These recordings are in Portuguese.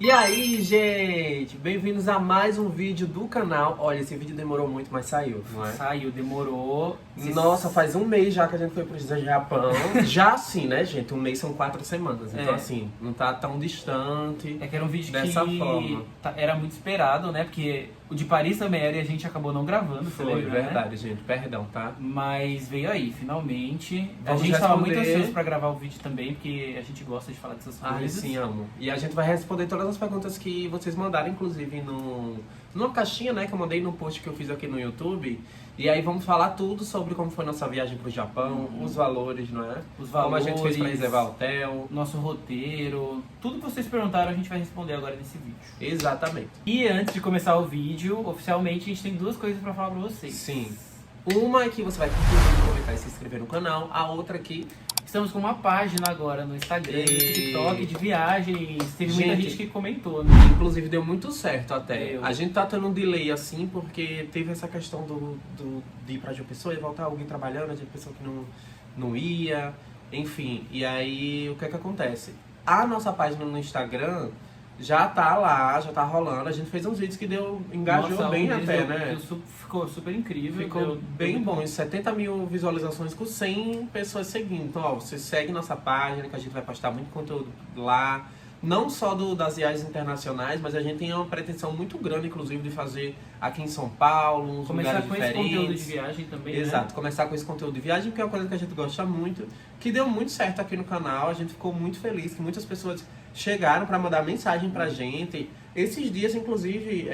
E aí, gente, bem-vindos a mais um vídeo do canal. Olha, esse vídeo demorou muito, mas saiu, não é? Saiu, demorou. Nossa, faz um mês já que a gente foi pro Japão. Já assim, né, gente? Um mês são 4 semanas. Então, assim, não tá tão distante. É que era um vídeo dessa que forma. Era muito esperado, né? Porque o de Paris também era e a gente acabou não gravando, você Foi, lembra, verdade, né? gente. Perdão, tá? Mas veio aí, finalmente. Vamos a gente tava muito responder. ansioso pra gravar o vídeo também, porque a gente gosta de falar dessas Ai, coisas. sim, amo. E a gente vai responder todas as perguntas que vocês mandaram, inclusive numa caixinha, né, que eu mandei no post que eu fiz aqui no YouTube. E aí vamos falar tudo sobre como foi nossa viagem pro Japão, os valores, não é? Os Como a gente fez pra valores, reservar hotel. nosso roteiro, tudo que vocês perguntaram a gente vai responder agora nesse vídeo. Exatamente. E antes de começar o vídeo, oficialmente a gente tem duas coisas pra falar pra vocês. Sim. Uma é que você vai curtir o vídeo, comentar e se inscrever no canal. A outra aqui, Estamos com uma página agora no Instagram, no TikTok de viagens. Teve muita Gente, gente que comentou, né? inclusive deu muito certo até. Deu. A gente tá tendo um delay assim, porque teve essa questão de ir pra João Pessoa e voltar alguém trabalhando, a gente pensou que não ia, enfim. E aí, o que é que acontece? A nossa página no Instagram já tá lá, já tá rolando. A gente fez uns vídeos que engajou Nossa, bem um deles até, né? Ficou super incrível. Ficou deu bem muito bom, 70 mil visualizações com 100 pessoas seguindo. Então, ó, você segue nossa página, que a gente vai postar muito conteúdo lá. Não só das viagens internacionais, mas a gente tem uma pretensão muito grande, inclusive, de fazer aqui em São Paulo, uns Começar lugares com esse diferentes. conteúdo de viagem também, Exato, né? começar com esse conteúdo de viagem, porque é uma coisa que a gente gosta muito, que deu muito certo aqui no canal. A gente ficou muito feliz que muitas pessoas chegaram para mandar mensagem pra gente. Esses dias, inclusive,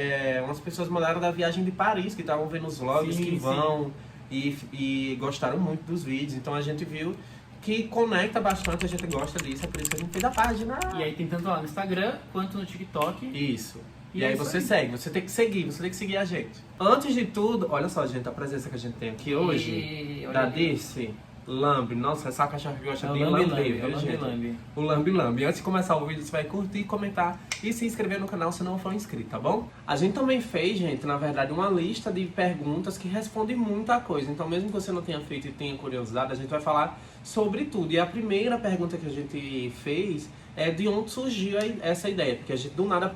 umas pessoas mandaram da viagem de Paris, que estavam vendo os vlogs Sim, que sim. vão e gostaram muito dos vídeos. Então a gente viu que conecta bastante, a gente gosta disso, é por isso que a gente fez a página. E aí tem tanto lá no Instagram quanto no TikTok. Isso. E E é aí isso você aí. segue, você tem que seguir a gente. Antes de tudo, olha só, gente, a presença que a gente tem aqui hoje, E olha da ali. Dirce Lambi. Nossa, essa cachorra que gosta É o de Lambi lamber, Lambi, é viu, o Lambi gente? Lambi. O Lambi Lambi. Antes de começar o vídeo, você vai curtir, comentar e se inscrever no canal se não for inscrito, tá bom? A gente também fez, gente, na verdade, uma lista de perguntas que respondem muita coisa. Então, mesmo que você não tenha feito e tenha curiosidade, a gente vai falar sobre tudo. E a primeira pergunta que a gente fez é de onde surgiu essa ideia. Porque a gente do nada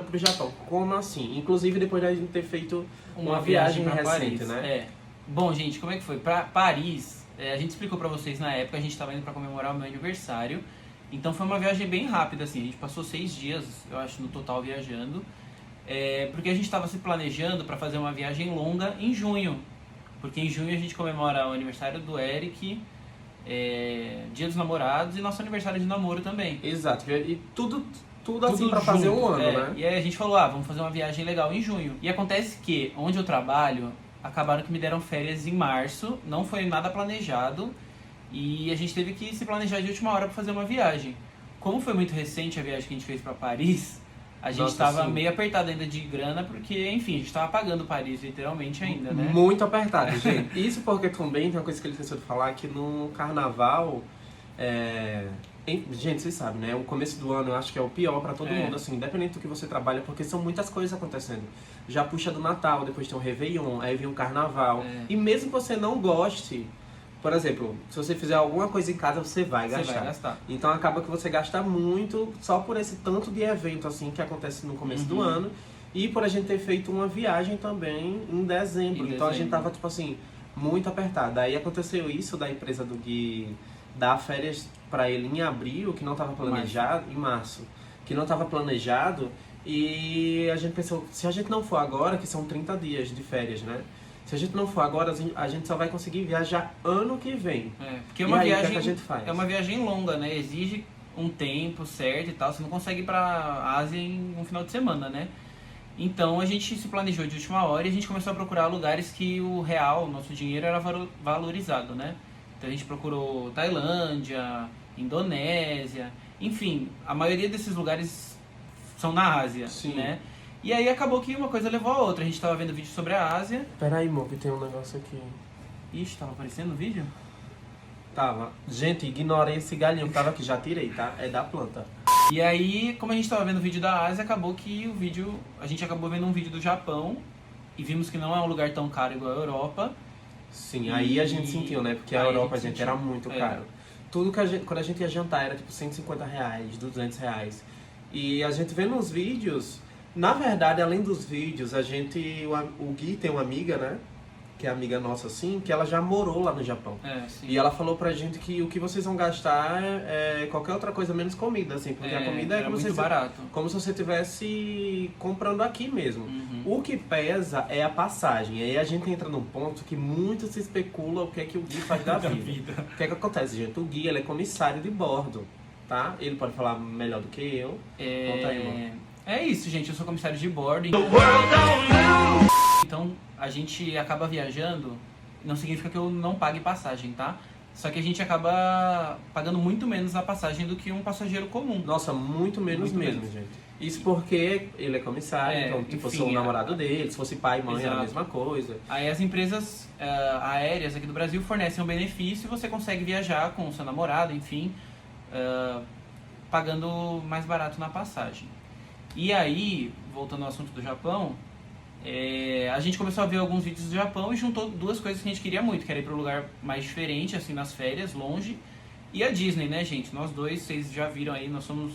pro Japão. Como assim? Inclusive, depois da gente ter feito uma viagem pra recente, Paris. né? É. Bom, gente, como é que foi? Pra Paris, a gente explicou pra vocês na época, a gente tava indo pra comemorar o meu aniversário. Então foi uma viagem bem rápida, assim. A gente passou 6 dias, eu acho, no total viajando. Porque a gente tava se planejando pra fazer uma viagem longa em junho. Porque em junho a gente comemora o aniversário do Eric, Dia dos Namorados e nosso aniversário de namoro também. Exato. E tudo assim pra junto, fazer um ano, né? E aí a gente falou, vamos fazer uma viagem legal em junho. E acontece que, onde eu trabalho, acabaram que me deram férias em março, não foi nada planejado, e a gente teve que se planejar de última hora pra fazer uma viagem. Como foi muito recente a viagem que a gente fez pra Paris, a gente Nossa, tava sim. meio apertado ainda de grana, porque, enfim, a gente tava pagando Paris literalmente ainda, né? Muito apertado, gente. Isso porque também tem uma coisa que ele esqueceu de falar, que no carnaval, gente, vocês sabem, né? O começo do ano eu acho que é o pior pra todo mundo, assim, independente do que você trabalha, porque são muitas coisas acontecendo. Já puxa do Natal, depois tem o Réveillon, aí vem o Carnaval. E mesmo que você não goste, por exemplo, se você fizer alguma coisa em casa, você vai Você gastar. vai gastar. Então acaba que você gasta muito só por esse tanto de evento assim que acontece no começo do ano. E por a gente ter feito uma viagem também em dezembro. Então a gente tava, tipo assim, muito apertado. Aí aconteceu isso da empresa do Gui dar férias pra ele em abril, que não tava planejado, em março, que não tava planejado. E a gente pensou, se a gente não for agora, que são 30 dias de férias, né? Se a gente não for agora, a gente só vai conseguir viajar ano que vem. Porque E uma aí, o que é viagem que a gente faz? é uma viagem longa, né? Exige um tempo certo e tal. Você não consegue ir pra Ásia em um final de semana, né? Então a gente se planejou de última hora e a gente começou a procurar lugares que o real, o nosso dinheiro, era valorizado, né? Então a gente procurou Tailândia, Indonésia, enfim, a maioria desses lugares são na Ásia, Sim. né? E aí acabou que uma coisa levou a outra. A gente tava vendo vídeo sobre a Ásia. Peraí, amor, que tem um negócio aqui. Ixi, tava aparecendo no vídeo? Tava. Gente, ignorei esse galinho que tava aqui, já tirei, tá? É da planta. E aí, como a gente tava vendo o vídeo da Ásia, acabou que a gente acabou vendo um vídeo do Japão e vimos que não é um lugar tão caro igual a Europa. Sim, aí a gente sentiu, né? Porque a Aí a Europa, gente gente, sentiu. era muito caro. Tudo que quando a gente ia jantar era tipo R$150, R$200. E a gente vê nos vídeos, na verdade, além dos vídeos, o Gui tem uma amiga, né? Que é amiga nossa, assim, que ela já morou lá no Japão. Sim. E ela falou pra gente que o que vocês vão gastar é qualquer outra coisa menos comida, assim, porque a comida é como muito barato. Como se você estivesse comprando aqui mesmo. O que pesa é a passagem. E aí a gente entra num ponto que muito se especula o que é que o Gui faz da vida. O que é que acontece, gente? O Gui, ele é comissário de bordo, tá? Ele pode falar melhor do que eu. Conta aí, irmão. É isso, gente. Eu sou comissário de bordo. Então, a gente acaba viajando, não significa que eu não pague passagem, tá? Só que a gente acaba pagando muito menos a passagem do que um passageiro comum. Nossa, muito menos mesmo, gente. Isso porque ele é comissário, então, tipo, eu sou o namorado dele, se fosse pai e mãe era a mesma coisa. Aí as empresas aéreas aqui do Brasil fornecem um benefício e você consegue viajar com o seu namorado, enfim, pagando mais barato na passagem. E aí, voltando ao assunto do Japão, a gente começou a ver alguns vídeos do Japão e juntou duas coisas que a gente queria muito, que era ir para um lugar mais diferente, assim, nas férias, longe, e a Disney, né, gente? Nós dois, vocês já viram aí, nós somos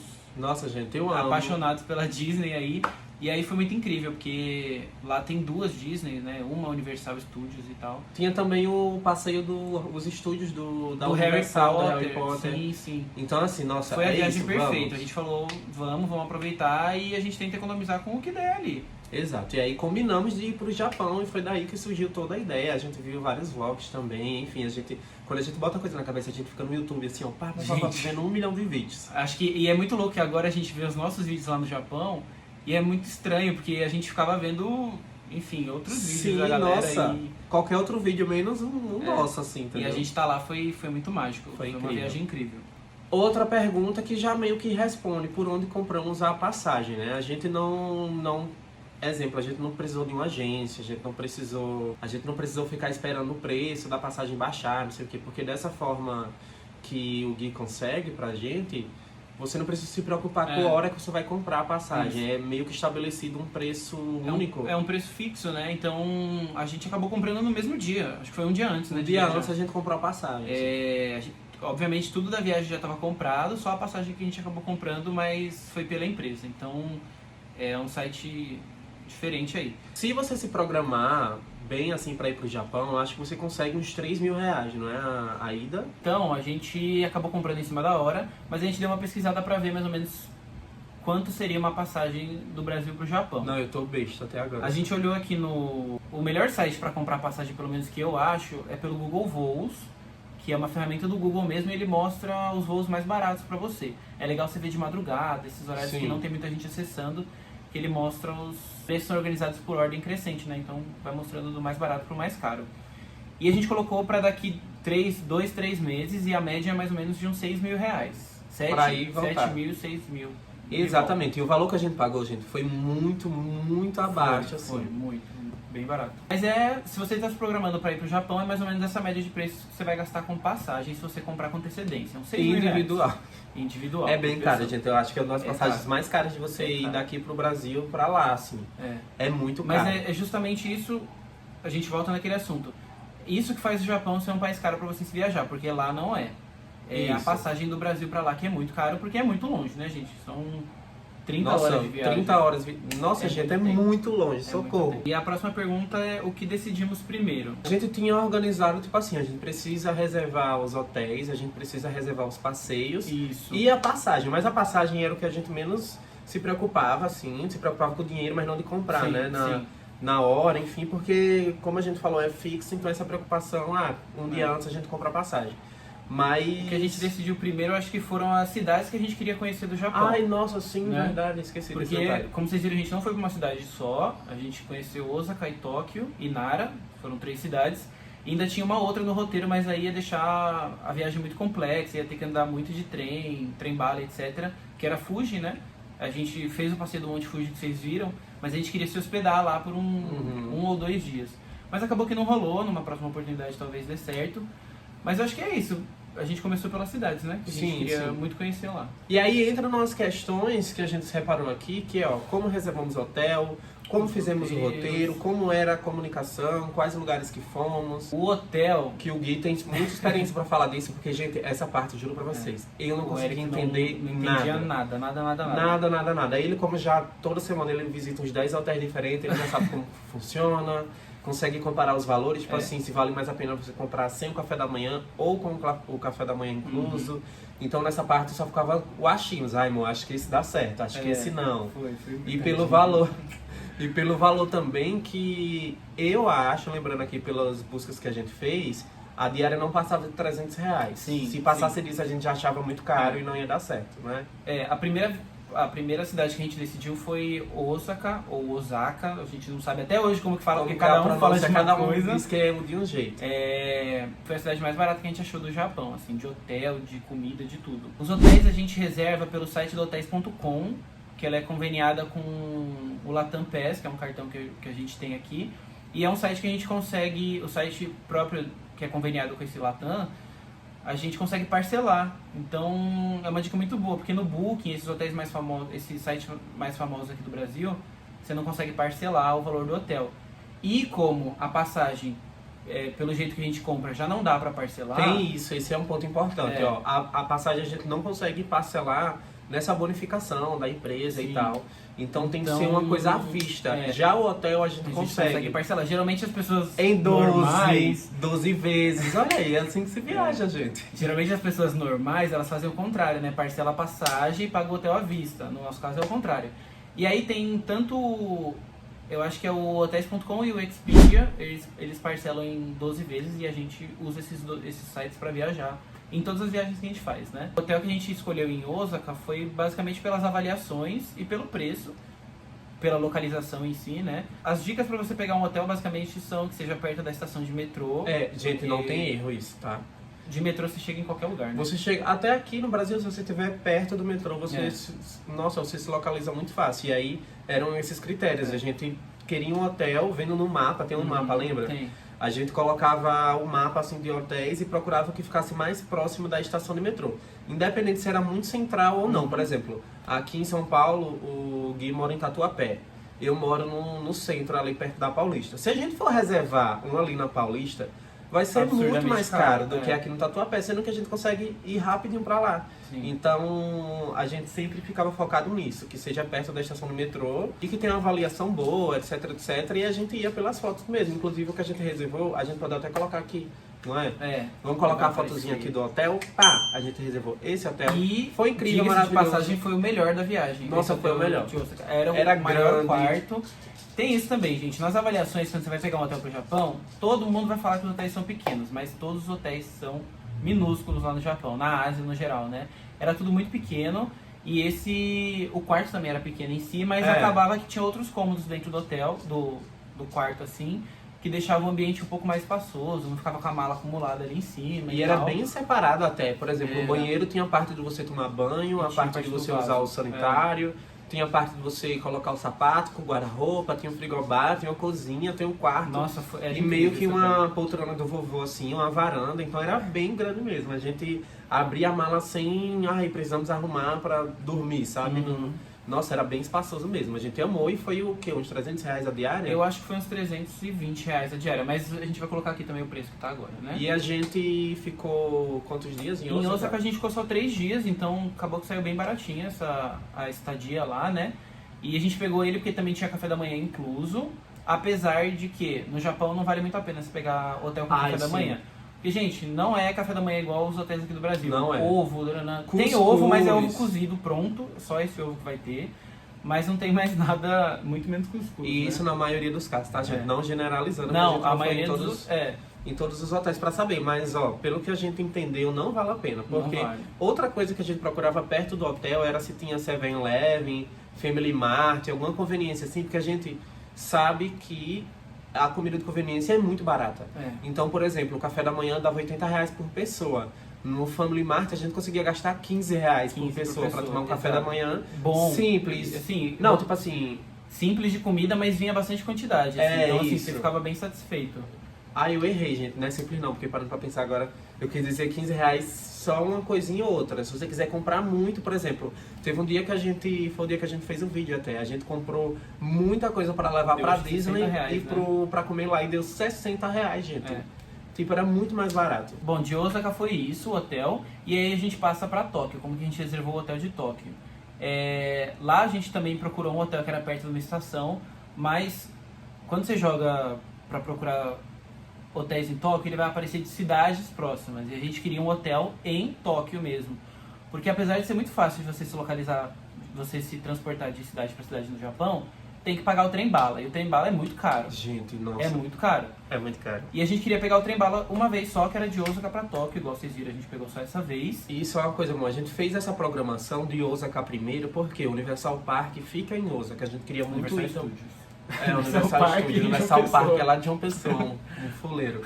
apaixonados pela Disney aí, e aí foi muito incrível, porque lá tem duas Disney, né, uma Universal Studios e tal. Tinha também o passeio dos estúdios da Universal, do Harry Potter. Sim, sim. Então, assim, nossa, foi a viagem perfeita. Vamos. A gente falou, vamos aproveitar e a gente tenta economizar com o que der ali. Exato, e aí combinamos de ir pro Japão e foi daí que surgiu toda a ideia. A gente viu vários vlogs também, enfim, quando a gente bota coisa na cabeça, a gente fica no YouTube assim, ó, vendo 1 milhão de vídeos. Acho que, e é muito louco que agora a gente vê os nossos vídeos lá no Japão e é muito estranho, porque a gente ficava vendo, enfim, outros vídeos da galera. Nossa, qualquer outro vídeo menos um nosso, assim, entendeu? E a gente tá lá, foi muito mágico, foi uma viagem incrível. Outra pergunta que já meio que responde por onde compramos a passagem, né? A gente Exemplo, a gente não precisou de uma agência, a gente não precisou ficar esperando o preço da passagem baixar, não sei o quê, porque dessa forma que o Gui consegue pra gente, você não precisa se preocupar com a hora que você vai comprar a passagem. Isso. É meio que estabelecido um preço único. É um preço fixo, né? Então a gente acabou comprando no mesmo dia, acho que foi um dia antes, né? Um dia antes a gente comprou a passagem. Obviamente tudo da viagem já estava comprado, só a passagem que a gente acabou comprando, mas foi pela empresa. Então é um site diferente aí. Se você se programar bem assim pra ir pro Japão, eu acho que você consegue uns 3 mil reais, não é a ida? Então, a gente acabou comprando em cima da hora, mas a gente deu uma pesquisada pra ver mais ou menos quanto seria uma passagem do Brasil pro Japão. Não, eu tô besta até agora. A gente olhou aqui no... O melhor site pra comprar passagem, pelo menos que eu acho, é pelo Google Voos, que é uma ferramenta do Google mesmo, e ele mostra os voos mais baratos pra você. É legal você ver de madrugada, esses horários que não tem muita gente acessando, que ele mostra os preços são organizados por ordem crescente, né? Então vai mostrando do mais barato pro mais caro. E a gente colocou para daqui 2, 3 meses e a média é mais ou menos de uns 6 mil reais. 7 mil, 6 mil. Exatamente. E o valor que a gente pagou, gente, foi muito, muito abaixo. Foi muito, bem barato. Mas se você está se programando para ir pro Japão, é mais ou menos essa média de preços que você vai gastar com passagem se você comprar com antecedência. Individual. É bem caro, gente. Eu acho que é uma das passagens mais caras de você ir daqui pro Brasil pra lá, assim. É muito caro. Mas é justamente isso, a gente volta naquele assunto. Isso que faz o Japão ser um país caro pra você se viajar, porque lá não é. É a passagem do Brasil pra lá que é muito caro, porque é muito longe, né, gente? São 30 horas de viagem. 30 horas. Nossa, gente, é muito longe. Socorro. E a próxima pergunta é o que decidimos primeiro? A gente tinha organizado, tipo assim, a gente precisa reservar os hotéis, a gente precisa reservar os passeios. Isso. E a passagem. Mas a passagem era o que a gente menos se preocupava, assim. Se preocupava com o dinheiro, mas não de comprar, né? Na hora, enfim, porque, como a gente falou, é fixo, então essa preocupação, um dia antes a gente compra a passagem. Mas... O que a gente decidiu primeiro, acho que foram as cidades que a gente queria conhecer do Japão. Ai, nossa, sim, né? Verdade, esqueci desse detalhe. Porque, como vocês viram, a gente não foi para uma cidade só, a gente conheceu Osaka e Tóquio e Nara, foram 3 cidades. E ainda tinha uma outra no roteiro, mas aí ia deixar a viagem muito complexa, ia ter que andar muito de trem-bala, etc. Que era Fuji, né? A gente fez o passeio do Monte Fuji que vocês viram, mas a gente queria se hospedar lá por um ou 2 dias. Mas acabou que não rolou, numa próxima oportunidade talvez dê certo. Mas eu acho que é isso. A gente começou pelas cidades, né? Que a gente queria muito conhecer lá. E aí entra umas questões que a gente separou aqui, que é, como reservamos hotel, como fizemos o roteiro, como era a comunicação, quais lugares que fomos. O hotel... Que o Gui tem muita experiência pra falar disso, porque, gente, essa parte, juro pra vocês, eu não consegui entender não entendia nada. Aí ele, como já toda semana ele visita uns 10 hotéis diferentes, ele já sabe como funciona, consegue comparar os valores, tipo assim, se vale mais a pena você comprar sem o café da manhã ou com o café da manhã incluso. Então nessa parte eu só ficava o achinhos, amor, acho que esse dá certo, acho que esse não. Foi e pelo valor. E pelo valor também que eu acho, lembrando aqui pelas buscas que a gente fez, a diária não passava de R$300. Sim, se passasse disso a gente já achava muito caro e não ia dar certo, né? A primeira cidade que a gente decidiu foi Osaka, ou Osaka, a gente não sabe até hoje como que fala, porque cada um fala de uma coisa. Diz que é de um jeito. Foi a cidade mais barata que a gente achou do Japão, assim, de hotel, de comida, de tudo. Os hotéis a gente reserva pelo site do hotéis.com, que ela é conveniada com o Latam Pass, que é um cartão que a gente tem aqui. E é um site que a gente consegue, o site próprio que é conveniado com esse Latam, a gente consegue parcelar. Então é uma dica muito boa, porque no Booking, esses hotéis mais famosos, esses sites mais famosos aqui do Brasil, você não consegue parcelar o valor do hotel. E como a passagem, pelo jeito que a gente compra, já não dá para parcelar... Tem isso, esse é um ponto importante. Ó, a passagem a gente não consegue parcelar nessa bonificação da empresa. Sim. E tal. Então tem que ser uma coisa à vista. Já o hotel a gente consegue parcelar. Geralmente as pessoas em 12, normais... 12 vezes. Olha aí, é assim que se viaja, gente. Geralmente as pessoas normais, elas fazem o contrário, né? Parcela a passagem e paga o hotel à vista. No nosso caso é o contrário. E aí tem tanto... Eu acho que é o Hotels.com e o Expedia, eles parcelam em 12 vezes e a gente usa esses sites para viajar. Em todas as viagens que a gente faz, né? O hotel que a gente escolheu em Osaka foi basicamente pelas avaliações e pelo preço, pela localização em si, né? As dicas para você pegar um hotel basicamente são que seja perto da estação de metrô. Gente, não tem erro isso, tá? De metrô você chega em qualquer lugar, né? Você chega, até aqui no Brasil, se você estiver perto do metrô, você se localiza muito fácil. E aí eram esses critérios. A gente queria um hotel, vendo no mapa, tem um mapa, lembra? Tem. A gente colocava o mapa assim, de hotéis e procurava que ficasse mais próximo da estação de metrô. Independente se era muito central ou não. Por exemplo, aqui em São Paulo, o Gui mora em Tatuapé. Eu moro no centro, ali perto da Paulista. Se a gente for reservar um ali na Paulista, vai ser muito mais caro do que aqui no Tatuapé, sendo que a gente consegue ir rapidinho pra lá. Sim. Então, a gente sempre ficava focado nisso, que seja perto da estação do metrô e que tenha uma avaliação boa, etc, etc. E a gente ia pelas fotos mesmo. Inclusive, o que a gente reservou, a gente pode até colocar aqui, não é? Vamos colocar a fotozinha aqui do hotel. Pá, a gente reservou esse hotel. E foi incrível, maravilhoso. De passagem foi o melhor da viagem. Nossa, foi o melhor. Era o maior quarto. Tem isso também, gente. Nas avaliações, quando você vai pegar um hotel pro Japão, todo mundo vai falar que os hotéis são pequenos, mas todos os hotéis são minúsculos lá no Japão, na Ásia no geral, né? Era tudo muito pequeno e o quarto também era pequeno em si, mas acabava que tinha outros cômodos dentro do hotel, do quarto assim, que deixava o ambiente um pouco mais espaçoso, não ficava com a mala acumulada ali em cima. E era bem separado até, por exemplo, o banheiro tinha a parte de você tomar banho, a parte de você usar o sanitário. Tinha a parte de você colocar o sapato com o guarda-roupa, tinha um frigobar, tinha uma cozinha, tinha um quarto. Nossa, e meio que uma poltrona do vovô, assim, uma varanda. Então era bem grande mesmo. A gente abria a mala sem... precisamos arrumar pra dormir, sabe? Nossa, era bem espaçoso mesmo. A gente amou e foi o quê? Uns R$300 a diária? Eu acho que foi uns R$320 a diária, mas a gente vai colocar aqui também o preço que tá agora, né? E a gente ficou quantos dias em Osaka? Em Osaka a gente ficou só 3 dias, então acabou que saiu bem baratinha a estadia lá, né? E a gente pegou ele porque também tinha café da manhã incluso, apesar de que no Japão não vale muito a pena você pegar hotel com café da manhã. Porque, gente, não é café da manhã igual os hotéis aqui do Brasil. Não é. Ovo, tem ovo, mas é ovo cozido pronto, só esse ovo que vai ter. Mas não tem mais nada, muito menos cuscuz. E isso na maioria dos casos, tá, gente? Não generalizando. Não, a maioria em todos os hotéis pra saber. Mas, pelo que a gente entendeu, não vale a pena. Porque outra coisa que a gente procurava perto do hotel era se tinha 7-Eleven, Family Mart, alguma conveniência assim, porque a gente sabe que a comida de conveniência é muito barata. Então, por exemplo, o café da manhã dava R$80 por pessoa. No Family Mart a gente conseguia gastar R$15 por pessoa pra tomar um café da manhã bom, simples. Assim, não, tipo assim... Simples de comida, mas vinha bastante quantidade. Assim. Então, assim, isso. você ficava bem satisfeito. Ah, eu errei, gente, não é simples não, porque parando pra pensar agora, eu quis dizer R$ 15 só uma coisinha ou outra. Se você quiser comprar muito, por exemplo, teve um dia que foi o dia que a gente fez um vídeo até, a gente comprou muita coisa pra levar Deu pra acho que Disney R$60, e né? pra comer lá, e deu R$ 60, gente. É. Tipo, era muito mais barato. Bom, de Osaka foi isso, o hotel, e aí a gente passa pra Tóquio, como que a gente reservou o hotel de Tóquio. Lá a gente também procurou um hotel que era perto de uma estação, mas quando você joga pra procurar hotéis em Tóquio, ele vai aparecer de cidades próximas, e a gente queria um hotel em Tóquio mesmo. Porque apesar de ser muito fácil de você se localizar, você se transportar de cidade para cidade no Japão, tem que pagar o trem-bala, e o trem-bala é muito caro. Gente, nossa. É muito caro. É muito caro. E a gente queria pegar o trem-bala uma vez só, que era de Osaka pra Tóquio, igual vocês viram, a gente pegou só essa vez. E isso é uma coisa boa. A gente fez essa programação de Osaka primeiro, porque o Universal Park fica em Osaka. A gente queria muito Universal ir. Studios. Universal Park Studios. em João Universal Park Pessoa. é lá de João Pessoa, um fuleiro.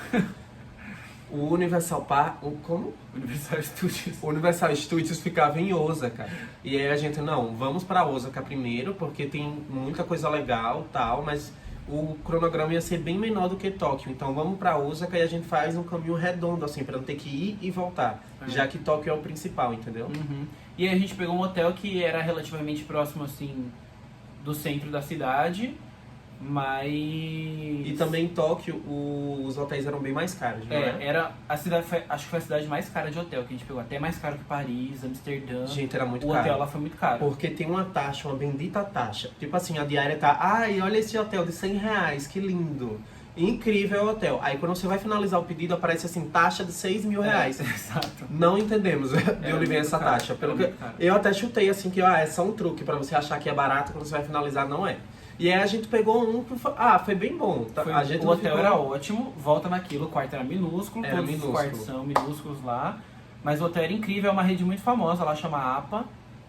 O Universal Park, como? Universal Studios. O Universal Studios ficava em Osaka. E aí a gente, não, vamos pra Osaka primeiro, porque tem muita coisa legal e tal, mas o cronograma ia ser bem menor do que Tóquio. Então vamos pra Osaka e a gente faz um caminho redondo, assim, pra não ter que ir e voltar. Já que Tóquio é o principal, entendeu? Uhum. E aí a gente pegou um hotel que era relativamente próximo, assim, do centro da cidade, mas... E também em Tóquio os hotéis eram bem mais caros, não é? era a cidade, acho que foi a cidade mais cara de hotel que a gente pegou, até mais caro que Paris, Amsterdã. Gente, era muito o caro. hotel lá foi muito caro. Porque tem uma taxa, uma bendita taxa. Tipo assim, a diária tá, ai, olha esse hotel de R$ 100, que lindo. Incrível o hotel. Aí quando você vai finalizar o pedido, aparece assim, taxa de R$ 6.000. Exato. Não entendemos de Era onde vem muito essa caro, taxa. Pelo era que muito caro. eu até chutei assim que é só um truque pra você achar que é barato, quando você vai finalizar não é. E aí a gente pegou um que foi bem bom. A gente o hotel era ótimo, volta naquilo, o quarto era minúsculo, Era todos minúsculo. os quartos são minúsculos lá, mas o hotel era incrível, é uma rede muito famosa, lá chama APA,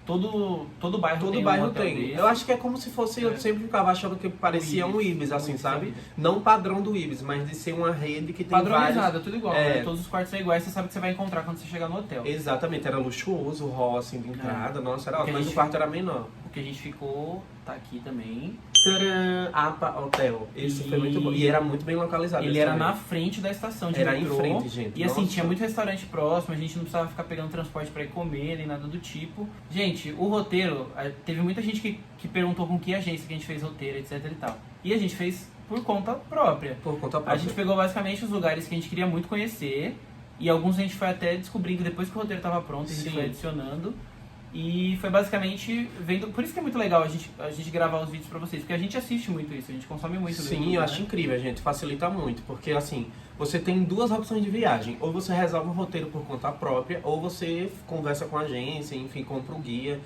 todo bairro Todo tem um bairro hotel tem. desse. Eu acho que é como se fosse, eu sempre ficava achando que parecia um Ibis, assim, sabe? Não padrão do Ibis, mas de ser uma rede que tem Padronizada, vários... tudo igual, né? Todos os quartos são iguais, você sabe que você vai encontrar quando você chegar no hotel. Exatamente, era luxuoso, o hall assim de entrada, nossa, era Porque ótimo, a mas o gente- quarto era menor. O que a gente ficou, tá aqui também. Tcharam! APA Hotel. Esse foi muito bom. E era muito bem localizado. Ele esse era também. na frente da estação de Era em metrô. frente, gente. E assim, Nossa. tinha muito restaurante próximo, a gente não precisava ficar pegando transporte pra ir comer, nem nada do tipo. Gente, o roteiro, teve muita gente que perguntou com que agência que a gente fez roteiro, etc e tal. E a gente fez por conta própria. Por conta A própria. gente pegou basicamente os lugares que a gente queria muito conhecer. E alguns a gente foi até descobrindo depois que o roteiro estava pronto, a gente Sim. foi adicionando. E foi basicamente vendo. Por isso que é muito legal a gente gravar os vídeos pra vocês, porque a gente assiste muito isso, a gente consome muito. no Sim, YouTube, eu né? acho incrível, gente. Facilita muito. Porque assim, você tem duas opções de viagem. Ou você resolve um roteiro por conta própria, ou você conversa com a agência, enfim, compra um guia.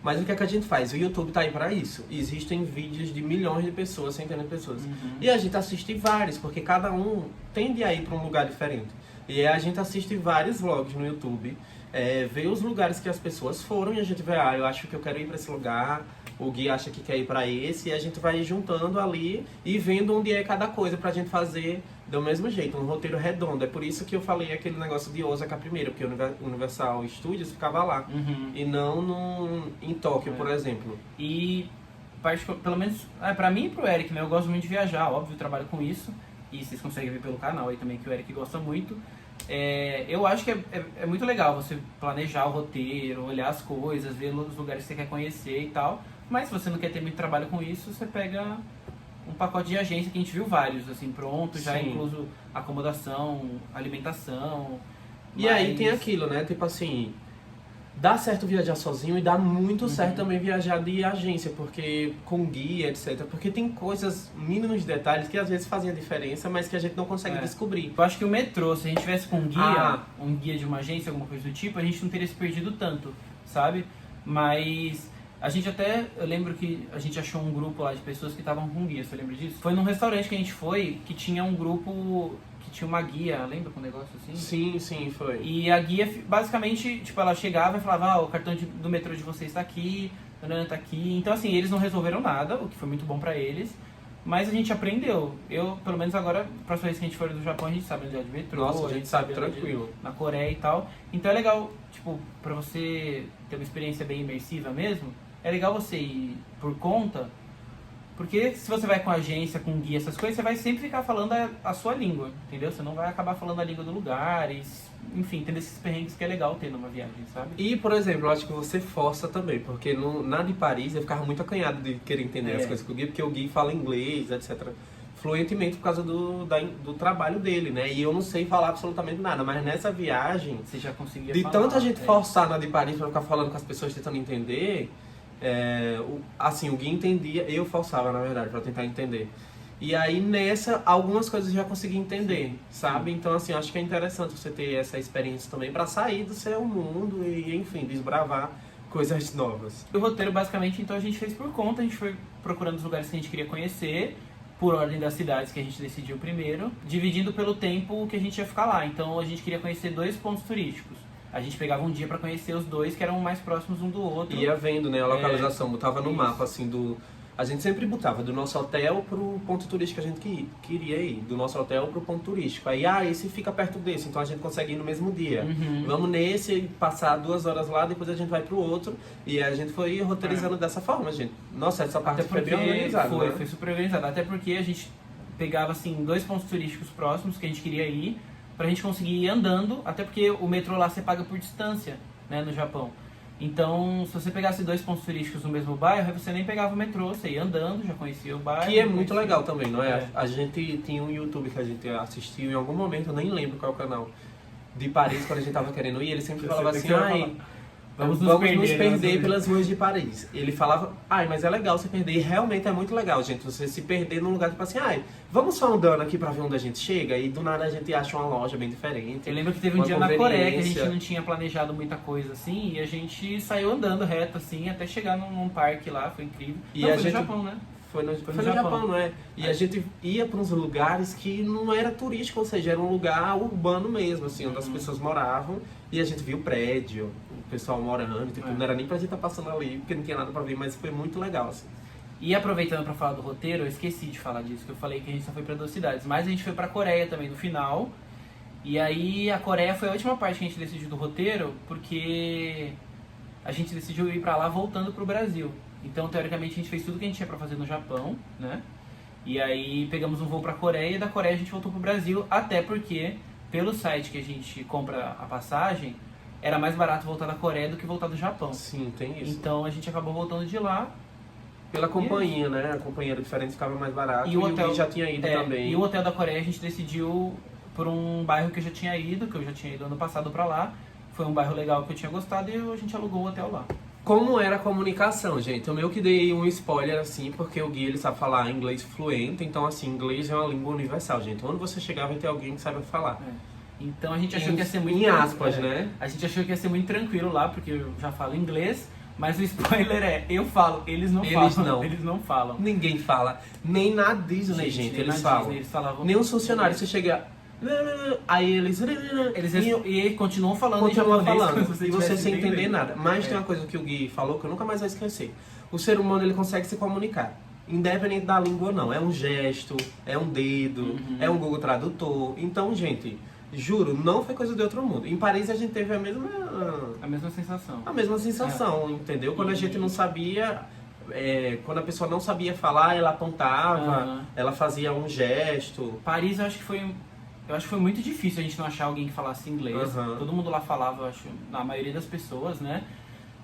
Mas o que é que a gente faz? O YouTube tá aí pra isso. Existem vídeos de milhões de pessoas, centenas de pessoas. E a gente assiste vários, porque cada um tende a ir pra um lugar diferente. E aí a gente assiste vários vlogs no YouTube, vê os lugares que as pessoas foram e a gente vê, eu acho que eu quero ir pra esse lugar, o Gui acha que quer ir pra esse, e a gente vai juntando ali e vendo onde é cada coisa pra gente fazer do mesmo jeito, um roteiro redondo. É por isso que eu falei aquele negócio de Osaka primeiro, porque o Universal Studios ficava lá, e não em Tóquio, por exemplo. E, pelo menos, pra mim e pro Eric, né? Eu gosto muito de viajar, óbvio, eu trabalho com isso. E vocês conseguem ver pelo canal aí também que o Eric gosta muito. Eu acho que é muito legal você planejar o roteiro, olhar as coisas, ver os lugares que você quer conhecer e tal. Mas se você não quer ter muito trabalho com isso, você pega um pacote de agência que a gente viu vários, assim, pronto, já Sim. incluso acomodação, alimentação. E aí tem aquilo, né? Tipo assim, dá certo viajar sozinho e dá muito certo também viajar de agência, porque com guia, etc. Porque tem coisas, mínimos detalhes que às vezes fazem a diferença, mas que a gente não consegue descobrir. Eu acho que o metrô, se a gente tivesse com um guia, Ah. um guia de uma agência, alguma coisa do tipo, a gente não teria se perdido tanto, sabe? Mas a gente até, eu lembro que a gente achou um grupo lá de pessoas que estavam com guia, você lembra disso? Foi num restaurante que a gente foi, que tinha um grupo, que tinha uma guia, lembra com um negócio assim? Sim, foi. E a guia, basicamente, tipo, ela chegava e falava, o cartão do metrô de vocês tá aqui, tá aqui. Então, assim, eles não resolveram nada, o que foi muito bom pra eles. Mas a gente aprendeu. Eu, pelo menos agora, próxima vez que a gente for do Japão, a gente sabe andar de metrô. Nossa, a gente sabe andar de- tranquilo. na Coreia e tal. Então é legal, tipo, pra você ter uma experiência bem imersiva mesmo, é legal você ir por conta, Porque se você vai com agência, com guia, essas coisas, você vai sempre ficar falando a sua língua, entendeu? Você não vai acabar falando a língua do lugar, e, enfim, tem esses perrengues que é legal ter numa viagem, sabe? E, por exemplo, eu acho que você força também, porque na de Paris eu ficava muito acanhado de querer entender as coisas com o Gui, porque o Gui fala inglês, etc., fluentemente por causa do trabalho dele, né? E eu não sei falar absolutamente nada, mas nessa viagem, você já conseguia de falar, tanta gente forçar na de Paris pra ficar falando com as pessoas tentando entender, assim, o Gui entendia, eu forçava, na verdade, pra tentar entender. E aí nessa, algumas coisas eu já consegui entender, sabe? Então, assim, acho que é interessante você ter essa experiência também pra sair do seu mundo e, enfim, desbravar coisas novas. O roteiro, basicamente, então a gente fez por conta, a gente foi procurando os lugares que a gente queria conhecer, por ordem das cidades que a gente decidiu primeiro, dividindo pelo tempo que a gente ia ficar lá. Então a gente queria conhecer 2 pontos turísticos. A gente pegava um dia pra conhecer os 2 que eram mais próximos um do outro. Ia vendo, né, a localização, botava no mapa, assim, a gente sempre botava do nosso hotel pro ponto turístico que a gente queria ir. Do nosso hotel pro ponto turístico. Aí, esse fica perto desse, então a gente consegue ir no mesmo dia. Vamos nesse, passar 2 horas lá, depois a gente vai pro outro. E a gente foi roteirizando dessa forma, gente. Nossa, essa parte foi bem organizada, né? Foi super organizada. Até porque a gente pegava, assim, 2 pontos turísticos próximos que a gente queria ir, pra gente conseguir ir andando. Até porque o metrô lá você paga por distância, né, no Japão. Então, se você pegasse 2 pontos turísticos no mesmo bairro, você nem pegava o metrô, você ia andando, já conhecia o bairro. Que é muito legal também, não é? A gente tinha um YouTube que a gente assistiu em algum momento, eu nem lembro qual é o canal, de Paris, quando a gente tava querendo ir, ele sempre falava assim, vamos nos perder pelas ruas de Paris. Ele falava, mas é legal se perder, e realmente é muito legal, gente, você se perder num lugar tipo assim, vamos só andando aqui pra ver onde a gente chega, e do nada a gente acha uma loja bem diferente. Eu lembro que teve um dia na Coreia que a gente não tinha planejado muita coisa assim, e a gente saiu andando reto assim, até chegar num parque lá, foi incrível. E a gente... no Japão, né? Foi no Japão, não é? E a gente ia para uns lugares que não era turístico, ou seja, era um lugar urbano mesmo, assim, onde as pessoas moravam, e a gente viu o prédio, o pessoal morando, tipo, não era nem pra gente estar passando ali, porque não tinha nada pra ver, mas foi muito legal, assim. E aproveitando pra falar do roteiro, eu esqueci de falar disso, que eu falei que a gente só foi pra 2 cidades, mas a gente foi pra Coreia também no final, e aí a Coreia foi a última parte que a gente decidiu do roteiro, porque a gente decidiu ir pra lá voltando pro Brasil. Então, teoricamente, a gente fez tudo que a gente tinha pra fazer no Japão, né? E aí pegamos um voo pra Coreia, e da Coreia a gente voltou pro Brasil, até porque, pelo site que a gente compra a passagem, era mais barato voltar da Coreia do que voltar do Japão. Sim, tem isso. Então a gente acabou voltando de lá. Pela companhia, né? A companhia era diferente, ficava mais barato, e o hotel Gui já tinha ido também. E o hotel da Coreia a gente decidiu por um bairro que eu já tinha ido, ano passado pra lá. Foi um bairro legal que eu tinha gostado e a gente alugou o hotel lá. Como era a comunicação, gente? Eu meio que dei um spoiler, assim, porque o Gui, ele sabe falar inglês fluente, então, assim, inglês é uma língua universal, gente. Onde você chegar vai ter alguém que saiba falar. Então a gente achou que ia ser muito... Em aspas, né? A gente achou que ia ser muito tranquilo lá, porque eu já falo inglês, mas o spoiler eu falo, eles não falam. Eles não falam. Ninguém fala. Nem na Disney, gente, eles falam. Disney, eles falavam... Nem os funcionários, você chega... Aí eles e continuam falando em japonês, e você sem entender nada. Mas tem uma coisa que o Gui falou que eu nunca mais vou esquecer. O ser humano, ele consegue se comunicar, independente da língua ou não. É um gesto, é um dedo, é um Google Tradutor. Então, gente, juro, não foi coisa de outro mundo. Em Paris a gente teve a mesma sensação. A mesma sensação, entendeu? Quando a gente não sabia... quando a pessoa não sabia falar, ela apontava, ela fazia um gesto. Paris, eu acho que foi muito difícil a gente não achar alguém que falasse inglês. Todo mundo lá falava, eu acho, a maioria das pessoas, né?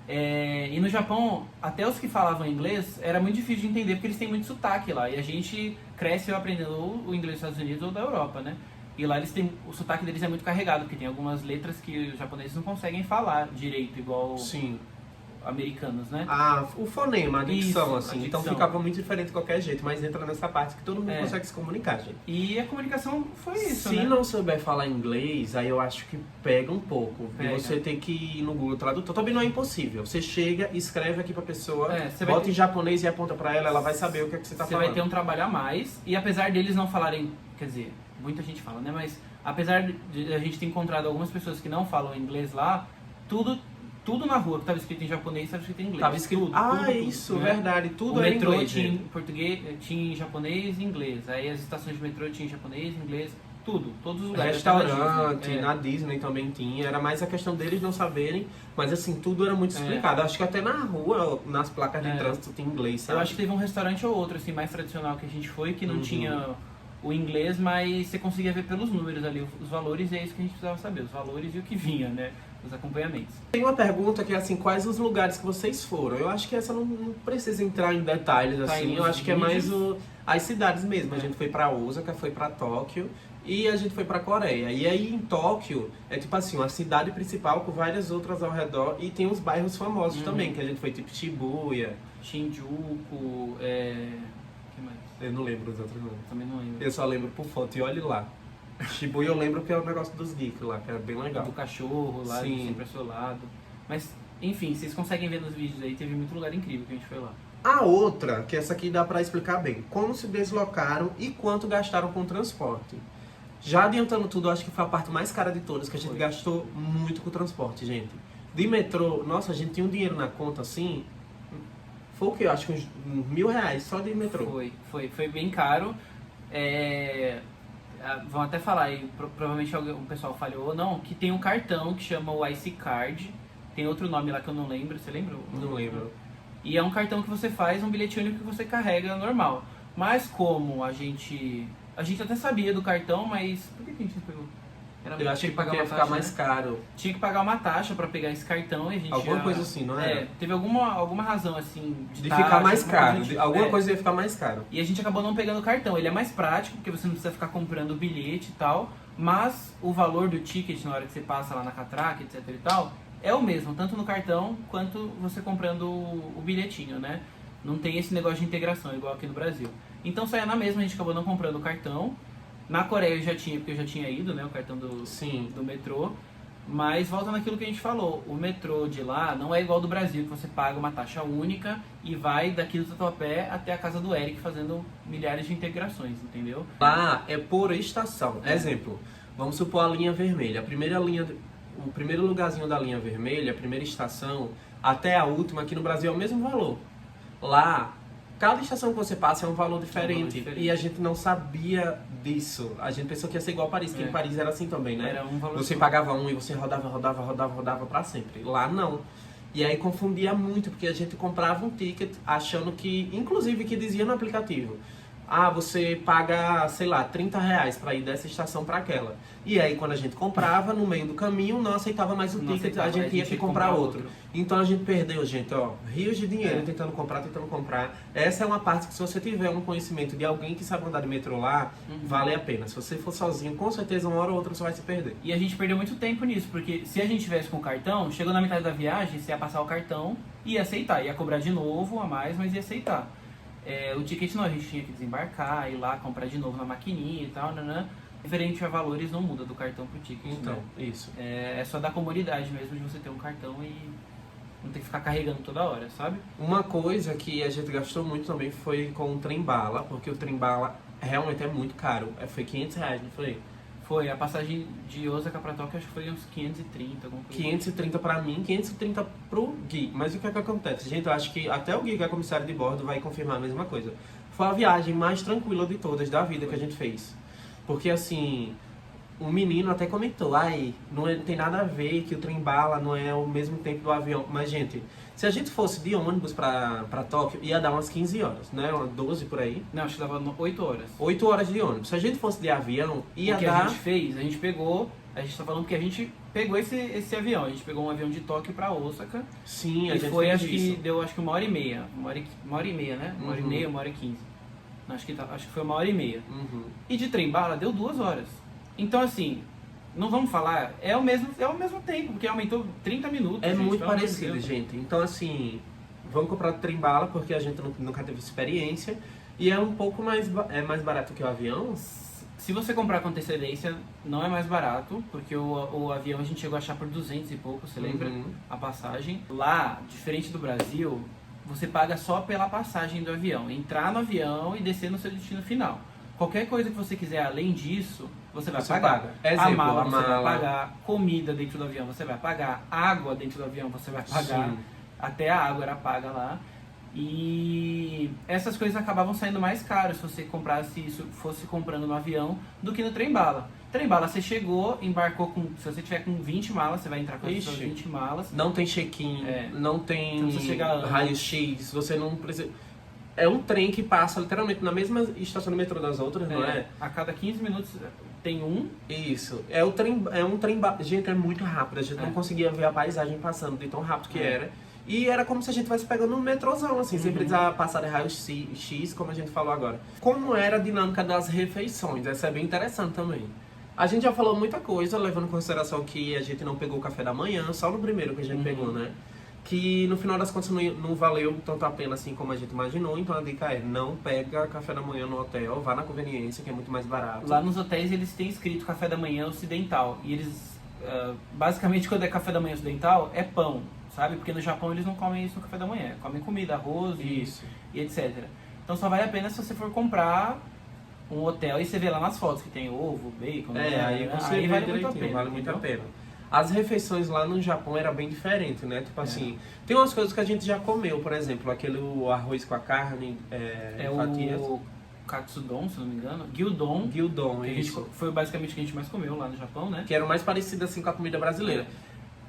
E no Japão, até os que falavam inglês, era muito difícil de entender porque eles têm muito sotaque lá. E a gente cresce aprendendo o inglês dos Estados Unidos ou da Europa, né? E lá o sotaque deles é muito carregado, porque tem algumas letras que os japoneses não conseguem falar direito, igual... Sim. Americanos, né? O fonema, a dicção, assim. A dicção. Então ficava muito diferente de qualquer jeito, mas entra nessa parte que todo mundo consegue se comunicar, gente. E a comunicação foi isso, Se né? não souber falar inglês, aí eu acho que pega um pouco. Pega. E você tem que ir no Google Tradutor. Também não é impossível. Você chega, escreve aqui pra pessoa, bota em japonês e aponta pra ela, ela vai saber o que é que você tá falando. Você vai ter um trabalho a mais, e apesar deles não falarem, quer dizer, muita gente fala, né? Mas apesar de a gente ter encontrado algumas pessoas que não falam inglês lá, tudo na rua que estava escrito em japonês estava escrito em inglês. Tava escrito... tudo, isso, né? Verdade. Tudo era inglês. O metrô inglês, tinha em português, tinha em japonês e inglês. Aí as estações de metrô tinham em japonês, inglês. Tudo, todos os lugares. Restaurante, na Disney também tinha. Era mais a questão deles não saberem, mas assim, tudo era muito explicado. Acho que até na rua, nas placas de trânsito tem inglês, sabe? Eu acho que teve um restaurante ou outro, assim, mais tradicional que a gente foi, que não tinha o inglês, mas você conseguia ver pelos números ali os valores, e é isso que a gente precisava saber, os valores e o que vinha, né? Os acompanhamentos. Tem uma pergunta que é assim, quais os lugares que vocês foram? Eu acho que essa não precisa entrar em detalhes, assim, eu acho que é mais as cidades mesmo. A gente foi pra Osaka, foi pra Tóquio e a gente foi pra Coreia. E aí em Tóquio é tipo assim, uma cidade principal com várias outras ao redor e tem os bairros famosos também, que a gente foi tipo Shibuya, Shinjuku, que mais? Eu não lembro os outros nomes. Também não lembro. Eu só lembro por foto e olhe lá. Shibuya eu lembro que é o negócio dos geeks lá, que era bem legal. Do cachorro lá, Sim. sempre ao seu lado. Mas, enfim, vocês conseguem ver nos vídeos aí, teve muito lugar incrível que a gente foi lá. A outra, que essa aqui dá pra explicar bem, como se deslocaram e quanto gastaram com transporte. Já adiantando tudo, eu acho que foi a parte mais cara de todas, que a gente gastou muito com transporte, gente. De metrô, nossa, a gente tinha um dinheiro na conta assim, foi o que? Eu acho que uns R$1.000 só de metrô. Foi bem caro. Vão até falar aí, provavelmente um pessoal falhou ou não, que tem um cartão que chama o IC Card. Tem outro nome lá que eu não lembro, você lembra? Não lembro. E é um cartão que você faz, um bilhete único que você carrega normal. Mas como a gente até sabia do cartão, mas por que a gente não pegou? Eu acho que porque ia ficar mais caro. Tinha que pagar uma taxa pra pegar esse cartão e a gente Alguma coisa assim, não é? Teve alguma razão assim de ficar mais caro. Alguma coisa ia ficar mais caro. E a gente acabou não pegando o cartão. Ele é mais prático, porque você não precisa ficar comprando o bilhete e tal. Mas o valor do ticket na hora que você passa lá na catraca, etc e tal, é o mesmo, tanto no cartão quanto você comprando o bilhetinho, né? Não tem esse negócio de integração, igual aqui no Brasil. Então saia na mesma, a gente acabou não comprando o cartão. Na Coreia eu já tinha, porque eu já tinha ido, né? O cartão do metrô. Mas volta naquilo que a gente falou, o metrô de lá não é igual ao do Brasil, que você paga uma taxa única e vai daqui do Tatuapé até a casa do Eric fazendo milhares de integrações, entendeu? Lá é por estação. Exemplo, vamos supor a linha vermelha. O primeiro lugarzinho da linha vermelha, a primeira estação, até a última, aqui no Brasil é o mesmo valor. Lá, cada estação que você passa é um valor diferente. E a gente não sabia disso. A gente pensou que ia ser igual a Paris, que em Paris era assim também, né? Era um valor você pagava um e você rodava pra sempre. Lá não. E aí confundia muito, porque a gente comprava um ticket achando que, inclusive que dizia no aplicativo, você paga, sei lá, R$30 para ir dessa estação para aquela. E aí, quando a gente comprava, no meio do caminho, não aceitava mais o ticket, a gente ia que comprar outro. Então a gente perdeu, gente, rios de dinheiro tentando comprar. Essa é uma parte que, se você tiver um conhecimento de alguém que sabe andar de metrô lá, vale a pena. Se você for sozinho, com certeza uma hora ou outra você vai se perder. E a gente perdeu muito tempo nisso, porque se a gente tivesse com o cartão, chegou na metade da viagem, você ia passar o cartão e ia aceitar. Ia cobrar de novo a mais, mas ia aceitar. O ticket não, a gente tinha que desembarcar, ir lá, comprar de novo na maquininha e tal, né? Referente a valores não muda do cartão pro ticket. Então, né? Isso. É só da comodidade mesmo de você ter um cartão e não ter que ficar carregando toda hora, sabe? Uma coisa que a gente gastou muito também foi com o trem-bala, porque o trem-bala realmente é muito caro. Foi R$500, não foi? Foi, a passagem de Osaka pra Tóquio acho que foi uns 530, alguma coisa. 530 pra mim, 530 pro Gui. Mas o que é que acontece? Gente, eu acho que até o Gui, que é comissário de bordo, vai confirmar a mesma coisa. Foi a viagem mais tranquila de todas da vida que a gente fez. Porque assim, um menino até comentou, não tem nada a ver que o trem-bala não é o mesmo tempo do avião. Mas, gente, se a gente fosse de ônibus pra Tóquio, ia dar umas 15 horas, né? Umas 12 por aí. Não, acho que dava 8 horas. 8 horas de ônibus. Se a gente fosse de avião, ia dar... O que dar... a gente fez? A gente tá falando que a gente pegou esse avião. A gente pegou um avião de Tóquio pra Osaka. Sim, a e gente foi, fez acho isso. Que deu acho que 1h30. Uma hora e meia, né? 1h30, 1h15. Acho que foi 1h30. E de trem-bala deu 2 horas. Então, assim... Não vamos falar, é o mesmo tempo, porque aumentou 30 minutos. É muito parecido, gente. Então, assim, vamos comprar o trem-bala, porque a gente nunca teve experiência. E é um pouco mais barato que o avião. Se você comprar com antecedência, não é mais barato, porque o avião a gente chegou a achar por 200 e pouco, você lembra? A passagem. Lá, diferente do Brasil, você paga só pela passagem do avião. Entrar no avião e descer no seu destino final. Qualquer coisa que você quiser além disso, você vai pagar. Exemplo, a mala você vai pagar, comida dentro do avião você vai pagar, água dentro do avião você vai pagar. Sim. Até a água era paga lá. E essas coisas acabavam saindo mais caras se você comprasse isso, fosse comprando no avião, do que no trem-bala. Trem-bala, você chegou, embarcou com... Se você tiver com 20 malas, você vai entrar com as suas 20 malas. Não tem check-in, não tem chegar raio-x, você não precisa... É um trem que passa literalmente na mesma estação do metrô das outras, não é? A cada 15 minutos tem um. Isso. É um trem... Gente, é muito rápido. A gente não conseguia ver a paisagem passando de tão rápido que era. E era como se a gente estivesse pegando um metrôzão, assim, sem precisar passar de raio-x, como a gente falou agora. Como era a dinâmica das refeições? Essa é bem interessante também. A gente já falou muita coisa, levando em consideração que a gente não pegou o café da manhã, só no primeiro que a gente pegou, né? Que no final das contas não valeu tanto a pena assim como a gente imaginou. Então a dica é, não pega café da manhã no hotel, vá na conveniência, que é muito mais barato. Lá nos hotéis eles têm escrito café da manhã ocidental. E eles, basicamente quando é café da manhã ocidental, é pão, sabe? Porque no Japão eles não comem isso no café da manhã. Comem comida, arroz e etc. Então só vale a pena se você for comprar um hotel e você vê lá nas fotos que tem ovo, bacon... Aí você vê vale muito a pena. Vale muito a pena. As refeições lá no Japão era bem diferente, né? Tipo assim, tem umas coisas que a gente já comeu, por exemplo, aquele arroz com a carne, fatias. O katsudon, se não me engano. Gyudon. Gyudon, isso. Foi basicamente o que a gente mais comeu lá no Japão, né? Que era o mais parecido assim com a comida brasileira.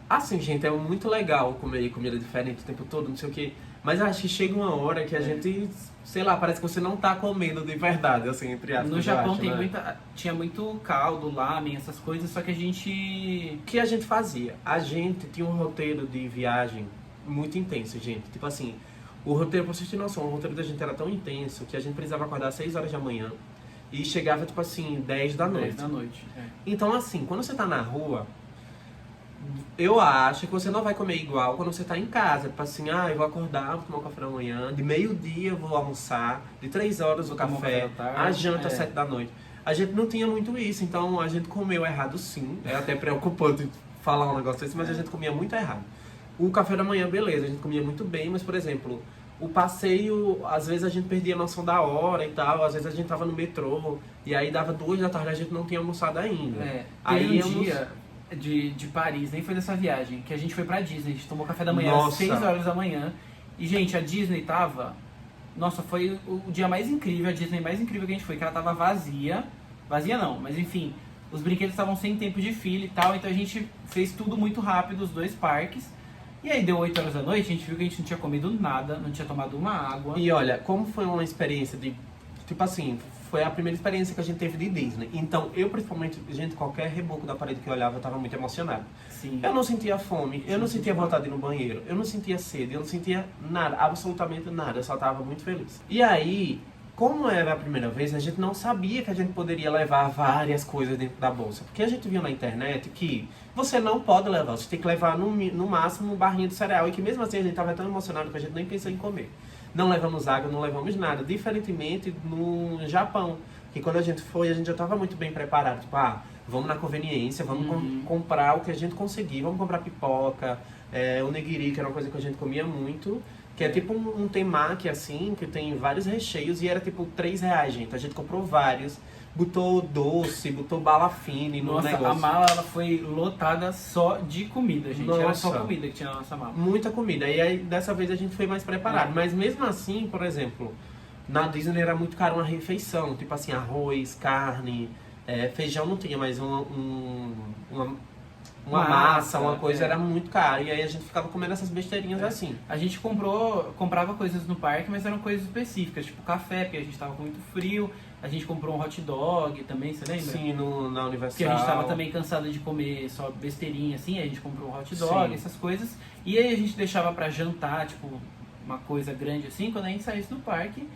Assim, gente, é muito legal comer comida diferente o tempo todo, não sei o quê. Mas acho que chega uma hora que a gente, sei lá, parece que você não tá comendo de verdade, assim, entre aspas. No Japão tinha muito caldo, lamen, essas coisas, só que a gente... O que a gente fazia? A gente tinha um roteiro de viagem muito intenso, gente. Tipo assim, o roteiro, pra vocês terem noção, o roteiro da gente era tão intenso que a gente precisava acordar às 6 horas da manhã e chegava, tipo assim, 10 da noite. 10 da noite, Então, assim, quando você tá na rua... Eu acho que você não vai comer igual quando você tá em casa. Tipo assim, eu vou acordar, vou tomar um café da manhã, de meio-dia eu vou almoçar, de 3 horas o café, a janta às 7 da noite. A gente não tinha muito isso, então a gente comeu errado sim. É até preocupante falar um negócio desse, mas a gente comia muito errado. O café da manhã, beleza, a gente comia muito bem, mas por exemplo, o passeio, às vezes a gente perdia a noção da hora e tal, às vezes a gente tava no metrô, e aí dava 2 da tarde e a gente não tinha almoçado ainda. Aí um dia... De Paris, nem foi dessa viagem, que a gente foi pra Disney, a gente tomou café da manhã às 6 horas da manhã. E, gente, a Disney tava... Nossa, foi o dia mais incrível, a Disney mais incrível que a gente foi, que ela tava vazia. Vazia não, mas enfim, os brinquedos estavam sem tempo de fila e tal, então a gente fez tudo muito rápido, os 2 parques. E aí deu 8 horas da noite, a gente viu que a gente não tinha comido nada, não tinha tomado uma água. E olha, como foi uma experiência de... Tipo assim, foi a primeira experiência que a gente teve de Disney. Então, eu principalmente, gente, qualquer reboco da parede que eu olhava, eu tava muito emocionado. Sim. Eu não sentia fome, eu não sentia vontade de ir no banheiro, eu não sentia sede, eu não sentia nada, absolutamente nada. Eu só tava muito feliz. E aí, como era a primeira vez, a gente não sabia que a gente poderia levar várias coisas dentro da bolsa. Porque a gente viu na internet que você não pode levar, você tem que levar no máximo um barrinho de cereal. E que mesmo assim a gente tava tão emocionado que a gente nem pensou em comer. Não levamos água, não levamos nada. Diferentemente no Japão, que quando a gente foi, a gente já estava muito bem preparado. Tipo, vamos na conveniência, vamos comprar o que a gente conseguir. Vamos comprar pipoca, onigiri, que era uma coisa que a gente comia muito. Que é tipo um temaki, assim, que tem vários recheios. E era tipo R$3, gente. A gente comprou vários. Botou doce, botou bala fine no negócio. Nossa, a mala ela foi lotada só de comida, gente. Nossa. Era só comida que tinha na nossa mala. Muita comida. E aí, dessa vez, a gente foi mais preparado. Mas mesmo assim, por exemplo, na Disney era muito caro uma refeição. Tipo assim, arroz, carne, feijão não tinha, mas uma massa, uma coisa era muito caro. E aí a gente ficava comendo essas besteirinhas assim. A gente comprava coisas no parque, mas eram coisas específicas, tipo café, porque a gente tava com muito frio. A gente comprou um hot dog também, você lembra? Sim, na Universal. Porque a gente tava também cansado de comer só besteirinha assim, a gente comprou um hot dog, essas coisas. E aí a gente deixava pra jantar, tipo, uma coisa grande assim, quando a gente saísse do parque.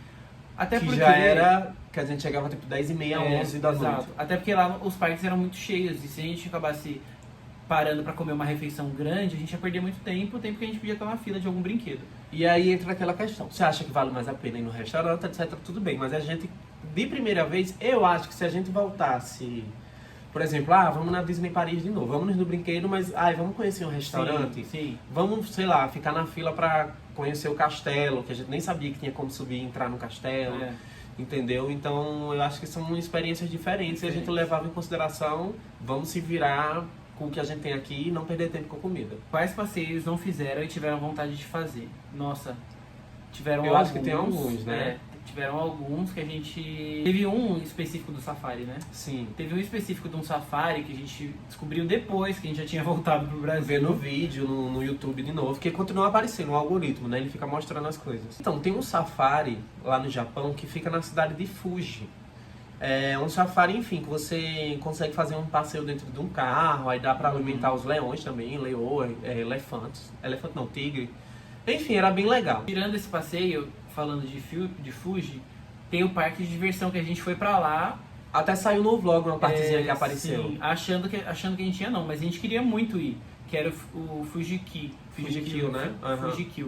Até que porque já era, que a gente chegava tipo 10h30, 11 da noite. Exato. Até porque lá os parques eram muito cheios, e se a gente acabasse parando pra comer uma refeição grande, a gente ia perder muito tempo, o tempo que a gente podia estar na fila de algum brinquedo. E aí entra aquela questão, você acha que vale mais a pena ir no restaurante, etc, tudo bem, mas a gente, de primeira vez, eu acho que se a gente voltasse, por exemplo, vamos na Disney Paris de novo, vamos no brinquedo, mas vamos conhecer um restaurante, sim. Vamos, sei lá, ficar na fila pra conhecer o castelo, que a gente nem sabia que tinha como subir e entrar no castelo, entendeu? Então eu acho que são experiências diferentes e a gente levava em consideração, vamos se virar com o que a gente tem aqui e não perder tempo com comida. Quais passeios não fizeram e tiveram vontade de fazer? Nossa, Tiveram Eu acho que tem alguns, né? Tiveram alguns que a gente... Teve um específico do Safari, né? Sim. Teve um específico de um Safari que a gente descobriu depois que a gente já tinha voltado pro Brasil. Ver no vídeo, no YouTube de novo, que continua aparecendo no algoritmo, né? Ele fica mostrando as coisas. Então, tem um Safari lá no Japão que fica na cidade de Fuji. É um safari, enfim, que você consegue fazer um passeio dentro de um carro, aí dá pra alimentar os leões também, elefantes. Elefante não, tigre. Enfim, era bem legal. Tirando esse passeio, falando de Fuji, tem o parque de diversão que a gente foi pra lá. Até saiu no vlog uma partezinha que apareceu. Sim, achando que a gente ia não, mas a gente queria muito ir, que era o Fuji-Q, né? Fuji-Q.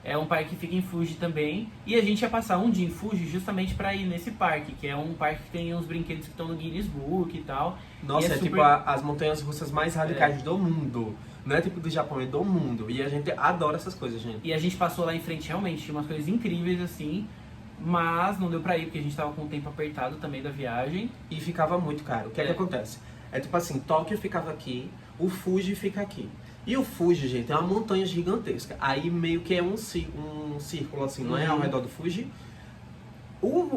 É um parque que fica em Fuji também. E a gente ia passar um dia em Fuji justamente pra ir nesse parque, que é um parque que tem uns brinquedos que estão no Guinness Book e tal. Nossa, e é super... tipo as montanhas russas mais radicais do mundo. Não é tipo do Japão, é do mundo. E a gente adora essas coisas, gente. E a gente passou lá em frente, realmente, tinha umas coisas incríveis assim. Mas não deu pra ir, porque a gente tava com o tempo apertado também da viagem. E ficava muito caro. O que é que acontece? É tipo assim, Tóquio ficava aqui, o Fuji fica aqui. E o Fuji, gente, é uma montanha gigantesca. Aí meio que é um círculo assim, não é? Ao redor do Fuji.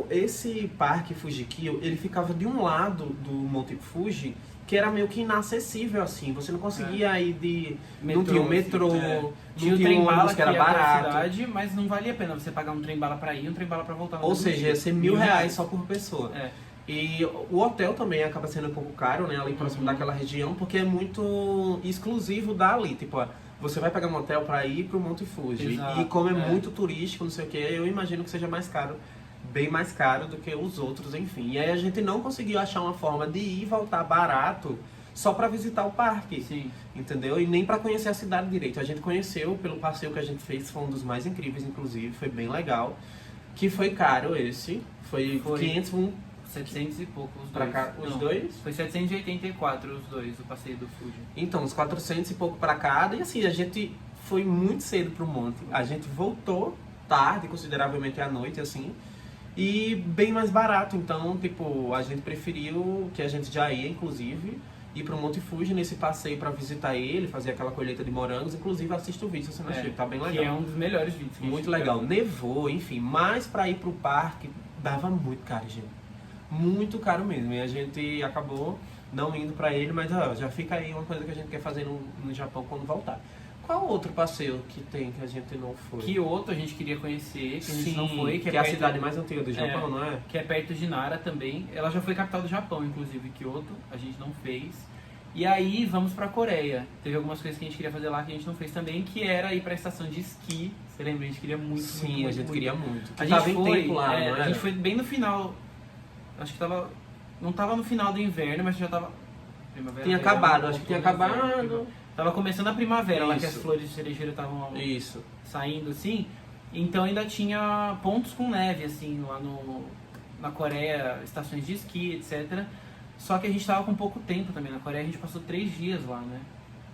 Esse parque Fuji-Q, ele ficava de um lado do Monte Fuji, que era meio que inacessível, assim. Você não conseguia ir de... Metrô, não tinha o metrô, não tinha o trem bala que era barato. Cidade, mas não valia a pena você pagar um trem bala pra ir e um trem bala pra voltar. Ou seja, ia ser R$1.000 só por pessoa. É. E o hotel também acaba sendo um pouco caro, né? Ali próximo daquela região, porque é muito exclusivo dali. Tipo, você vai pegar um hotel pra ir pro Monte Fuji. Exato, E como é muito turístico, não sei o que, eu imagino que seja mais caro. Bem mais caro do que os outros, enfim. E aí a gente não conseguiu achar uma forma de ir e voltar barato só pra visitar o parque. Sim. Entendeu? E nem pra conhecer a cidade direito. A gente conheceu pelo passeio que a gente fez, foi um dos mais incríveis, inclusive. Foi bem legal. Que foi caro esse. Foi 500... 700 e pouco os pra dois. cá, os dois? Foi 784 os dois, o passeio do Fuji. Então, uns 400 e pouco pra cada. E assim, a gente foi muito cedo pro monte. A gente voltou tarde, consideravelmente à noite, assim. E bem mais barato. Então, tipo, a gente preferiu, que a gente já ia, inclusive, ir pro Monte Fuji nesse passeio pra visitar ele, fazer aquela colheita de morangos. Inclusive, assista o vídeo se você não assistiu, tá bem legal. Que é um dos melhores vídeos. Muito legal. Nevou, enfim. Mas pra ir pro parque, dava muito caro, gente. Muito caro mesmo, e a gente acabou não indo pra ele, mas ó, já fica aí uma coisa que a gente quer fazer no Japão quando voltar. Qual outro passeio que tem que a gente não foi? Kyoto a gente queria conhecer, que a gente não foi. Que é a cidade mais antiga do Japão, não é? Que é perto de Nara também. Ela já foi capital do Japão, inclusive, Kyoto, a gente não fez. E aí vamos pra Coreia. Teve algumas coisas que a gente queria fazer lá que a gente não fez também, que era ir pra estação de esqui. Você lembra? A gente queria muito. Sim, muito, a gente muito. queria muito. A gente foi, tempo lá, não era? A gente foi bem no final. Acho que tava. Não tava no final do inverno, mas já tava. Primavera. Tinha acabado, acho que tinha acabado. Tava começando a primavera, lá que as Isso. flores de cerejeira estavam Isso. saindo assim. Então ainda tinha pontos com neve, assim, lá na Coreia, estações de esqui, etc. Só que a gente tava com pouco tempo também. Na Coreia a gente passou 3 dias lá, né?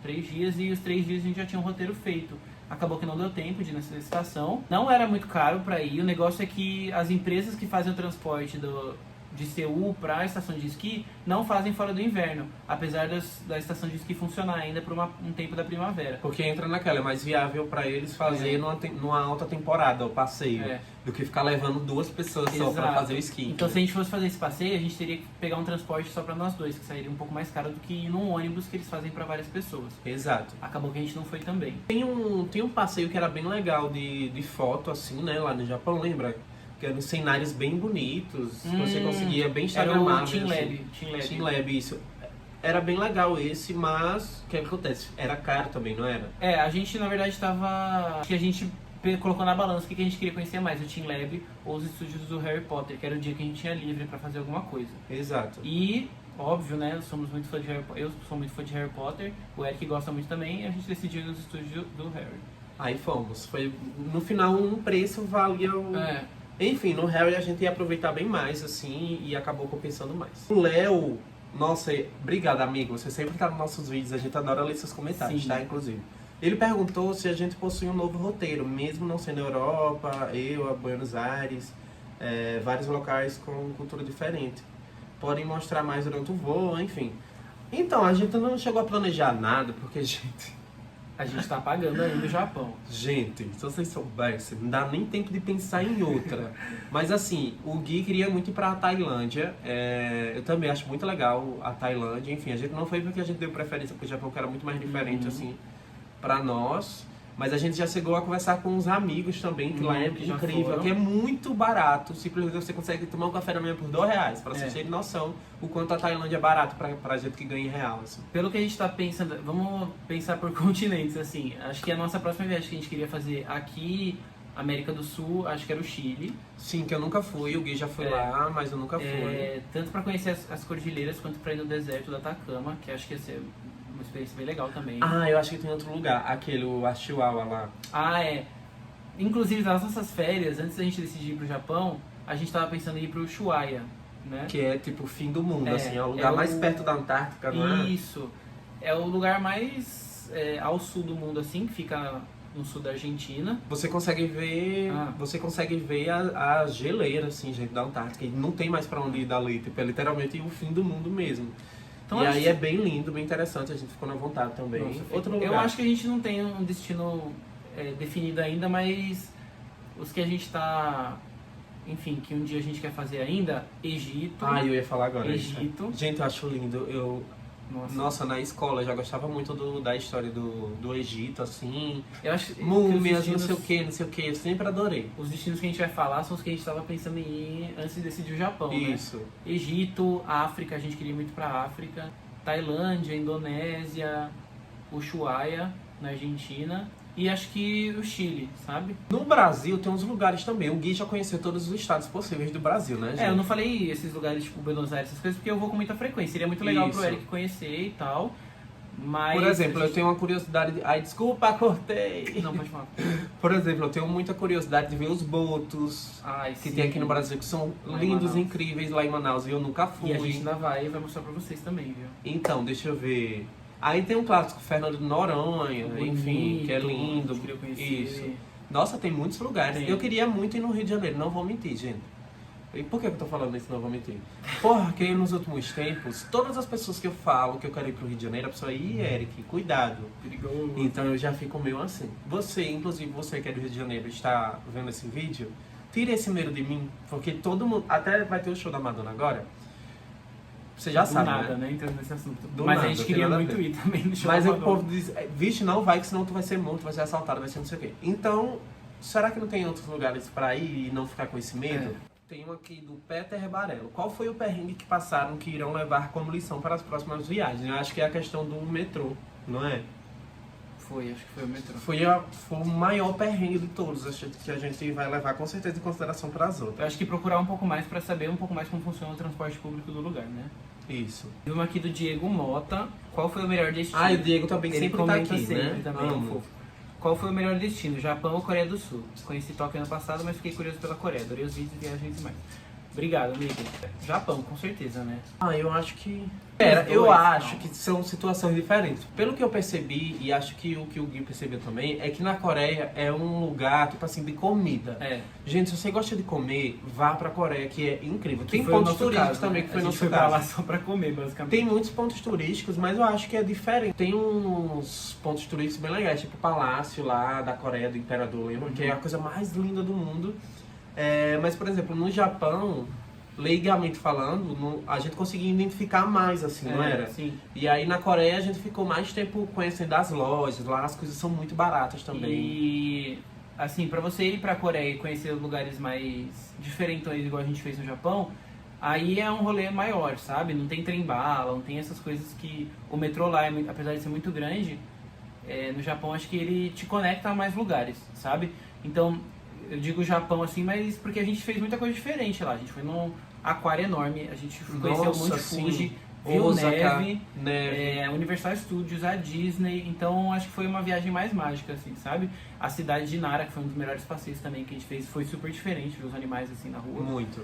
3 dias, e os 3 dias a gente já tinha um roteiro feito. Acabou que não deu tempo de ir nessa estação. Não era muito caro pra ir. O negócio é que as empresas que fazem o transporte de Seul para a estação de esqui não fazem fora do inverno, apesar da estação de esqui funcionar ainda por um tempo da primavera. Porque entra naquela, é mais viável pra eles fazer numa alta temporada o passeio, do que ficar levando 2 pessoas só pra fazer o esqui. Então se a gente fosse fazer esse passeio, a gente teria que pegar um transporte só pra nós dois, que sairia um pouco mais caro do que ir num ônibus que eles fazem pra várias pessoas. Exato. Acabou que a gente não foi também. Tem um passeio que era bem legal de foto, assim, né, lá no Japão, lembra? Que eram cenários bem bonitos, você conseguia bem instagramável. Era o Team Lab, isso. Era bem legal esse, mas o que acontece? Era caro também, não era? A gente na verdade tava... Acho que a gente colocou na balança o que a gente queria conhecer mais, o Team Lab ou os estúdios do Harry Potter, que era o dia que a gente tinha livre pra fazer alguma coisa. Exato. E, óbvio, né, somos muito fã de Harry Potter, eu sou muito fã de Harry Potter, o Eric gosta muito também, e a gente decidiu ir nos estúdios do Harry. Aí fomos. Foi, no final, um preço valia o... Enfim, no Harry a gente ia aproveitar bem mais, assim, e acabou compensando mais. O Léo, nossa, obrigado, amigo. Você sempre tá nos nossos vídeos, a gente adora ler seus comentários, Sim. tá? Inclusive. Ele perguntou se a gente possui um novo roteiro, mesmo não sendo Europa, a Buenos Aires, vários locais com cultura diferente. Podem mostrar mais durante o voo, enfim. Então, a gente não chegou a planejar nada, porque, gente... A gente tá pagando ainda o Japão. Gente, se vocês soubessem, não dá nem tempo de pensar em outra. Mas assim, o Gui queria muito ir pra Tailândia. Eu também acho muito legal a Tailândia. Enfim, a gente não foi porque a gente deu preferência pro Japão, que era muito mais diferente, assim, pra nós. Mas a gente já chegou a conversar com uns amigos também, que lá é que já incrível, foram. que é muito barato. Simplesmente você consegue tomar um café da manhã por R$2, pra vocês É. terem noção o quanto a Tailândia é barato pra gente que ganha em real, assim. Pelo que a gente tá pensando, vamos pensar por continentes, assim. Acho que a nossa próxima viagem que a gente queria fazer aqui, América do Sul, acho que era o Chile. Sim, que eu nunca fui, o Gui já foi lá, mas eu nunca fui. Tanto pra conhecer as cordilheiras, quanto pra ir no deserto do Atacama, que acho que ia ser uma experiência bem legal também. Ah, eu acho que tem outro lugar, aquele, o Chihuahua lá. Ah, é. Inclusive, nas nossas férias, antes da gente decidir ir pro Japão, a gente tava pensando em ir pro Ushuaia, né? Que é tipo o fim do mundo, É, assim, é o lugar é mais o- perto da Antártica, não é? Isso. É o lugar mais ao sul do mundo, assim, que fica no sul da Argentina. Você consegue ver, Ah. a geleira, assim, gente, da Antártica. E não tem mais pra onde ir dali, tipo, é literalmente o fim do mundo mesmo. Então, e acho aí que- é bem lindo, bem interessante, a gente ficou na vontade também. Nossa, Outro lugar. eu acho que a gente não tem um destino definido ainda, mas os que a gente tá... Enfim, que um dia a gente quer fazer ainda, Egito. Ah, eu ia falar agora. Egito. Gente, eu acho lindo. Nossa, na escola eu já gostava muito da história do Egito, assim. Eu acho que Múmias, os não destinos- sei o que. Eu sempre adorei. Os destinos que a gente vai falar são os que a gente estava pensando em ir antes de decidir o Japão, né? Isso. Egito, África, a gente queria ir muito pra África. Tailândia, Indonésia, Ushuaia, na Argentina. E acho que o Chile, sabe? No Brasil tem uns lugares também. O Gui já conheceu todos os estados possíveis do Brasil, né, gente? Eu não falei esses lugares tipo Buenos Aires, essas coisas, porque eu vou com muita frequência. Seria muito legal Isso. pro Eric conhecer e tal. Mas... Por exemplo, eu tenho uma curiosidade de... Ai, desculpa, cortei! Não, pode falar. Por exemplo, eu tenho muita curiosidade de ver os botos Ai, que sim. tem aqui no Brasil, que são Lá em lindos, Manaus. incríveis lá em Manaus, e eu nunca fui. E a gente ainda vai e vai mostrar pra vocês também, viu? Então, deixa eu ver. Aí tem um clássico, Fernando de Noronha, enfim, que é lindo. Eu queria conhecer. Isso. Nossa, tem muitos lugares. Tem. Eu queria muito ir no Rio de Janeiro, não vou mentir, gente. E por que eu tô falando isso, não vou mentir? Porque nos últimos tempos, todas as pessoas que eu falo que eu quero ir pro Rio de Janeiro, a pessoa, Eric, cuidado. Perigoso. Então eu já fico meio assim. Você, inclusive você que é do Rio de Janeiro, está vendo esse vídeo, tire esse medo de mim, porque todo mundo, até vai ter o show da Madonna agora, você já Do sabe, nada, né? Entrando nesse assunto. Do Mas nada, a gente tem queria nada a muito ver. ir também no show Mas da o Madonna. povo diz, vixe, não vai, que senão tu vai ser morto, vai ser assaltado, vai ser não sei o quê. Então, será que não tem outros lugares pra ir e não ficar com esse medo? Tem um aqui do Peter Barello. Qual foi o perrengue que passaram que irão levar como lição para as próximas viagens? Eu acho que é a questão do metrô, não é? Foi, acho que foi o metrô. Foi o maior perrengue de todos, acho que a gente vai levar com certeza em consideração para as outras. Eu acho que procurar um pouco mais pra saber um pouco mais como funciona o transporte público do lugar, né? Isso. E uma aqui do Diego Mota. Qual foi o melhor destino? Ah, e o Diego também Ele sempre tá comenta aqui, sempre né? também, Amo. fofo. Qual foi o melhor destino? Japão ou Coreia do Sul? Conheci Tóquio ano passado, mas fiquei curioso pela Coreia. Adorei os vídeos, viagens e mais. Obrigado, amigo. Japão, com certeza, né? Ah, eu acho que... Os eu dois, acho não. que são situações diferentes. Pelo que eu percebi, e acho que o Gui percebeu também, é que na Coreia é um lugar, tipo assim, de comida. É. Gente, se você gosta de comer, vá pra Coreia, que é incrível. Tem Que foi o pontos nosso turísticos caso, também, né? que foi a gente nosso foi pra caso. lá só pra comer, basicamente. Tem muitos pontos turísticos, mas eu acho que é diferente. Tem uns pontos turísticos bem legais, tipo o Palácio lá da Coreia do Imperador, lembra? Que é a coisa mais linda do mundo. Mas, por exemplo, no Japão, legalmente falando, a gente conseguia identificar mais, assim, não era? Sim. E aí na Coreia a gente ficou mais tempo conhecendo as lojas, lá as coisas são muito baratas também. E, assim, pra você ir pra Coreia e conhecer os lugares mais diferentões, igual a gente fez no Japão, aí é um rolê maior, sabe? Não tem trem-bala, não tem essas coisas que... O metrô lá, apesar de ser muito grande, no Japão acho que ele te conecta a mais lugares, sabe? Então, eu digo Japão assim, mas porque a gente fez muita coisa diferente lá. A gente foi num aquário enorme, a gente conheceu o Monte sim. Fuji, viu Osaka, neve, Universal Studios, a Disney. Então, acho que foi uma viagem mais mágica, assim, sabe? A cidade de Nara, que foi um dos melhores passeios também que a gente fez, foi super diferente, ver os animais assim na rua. Muito.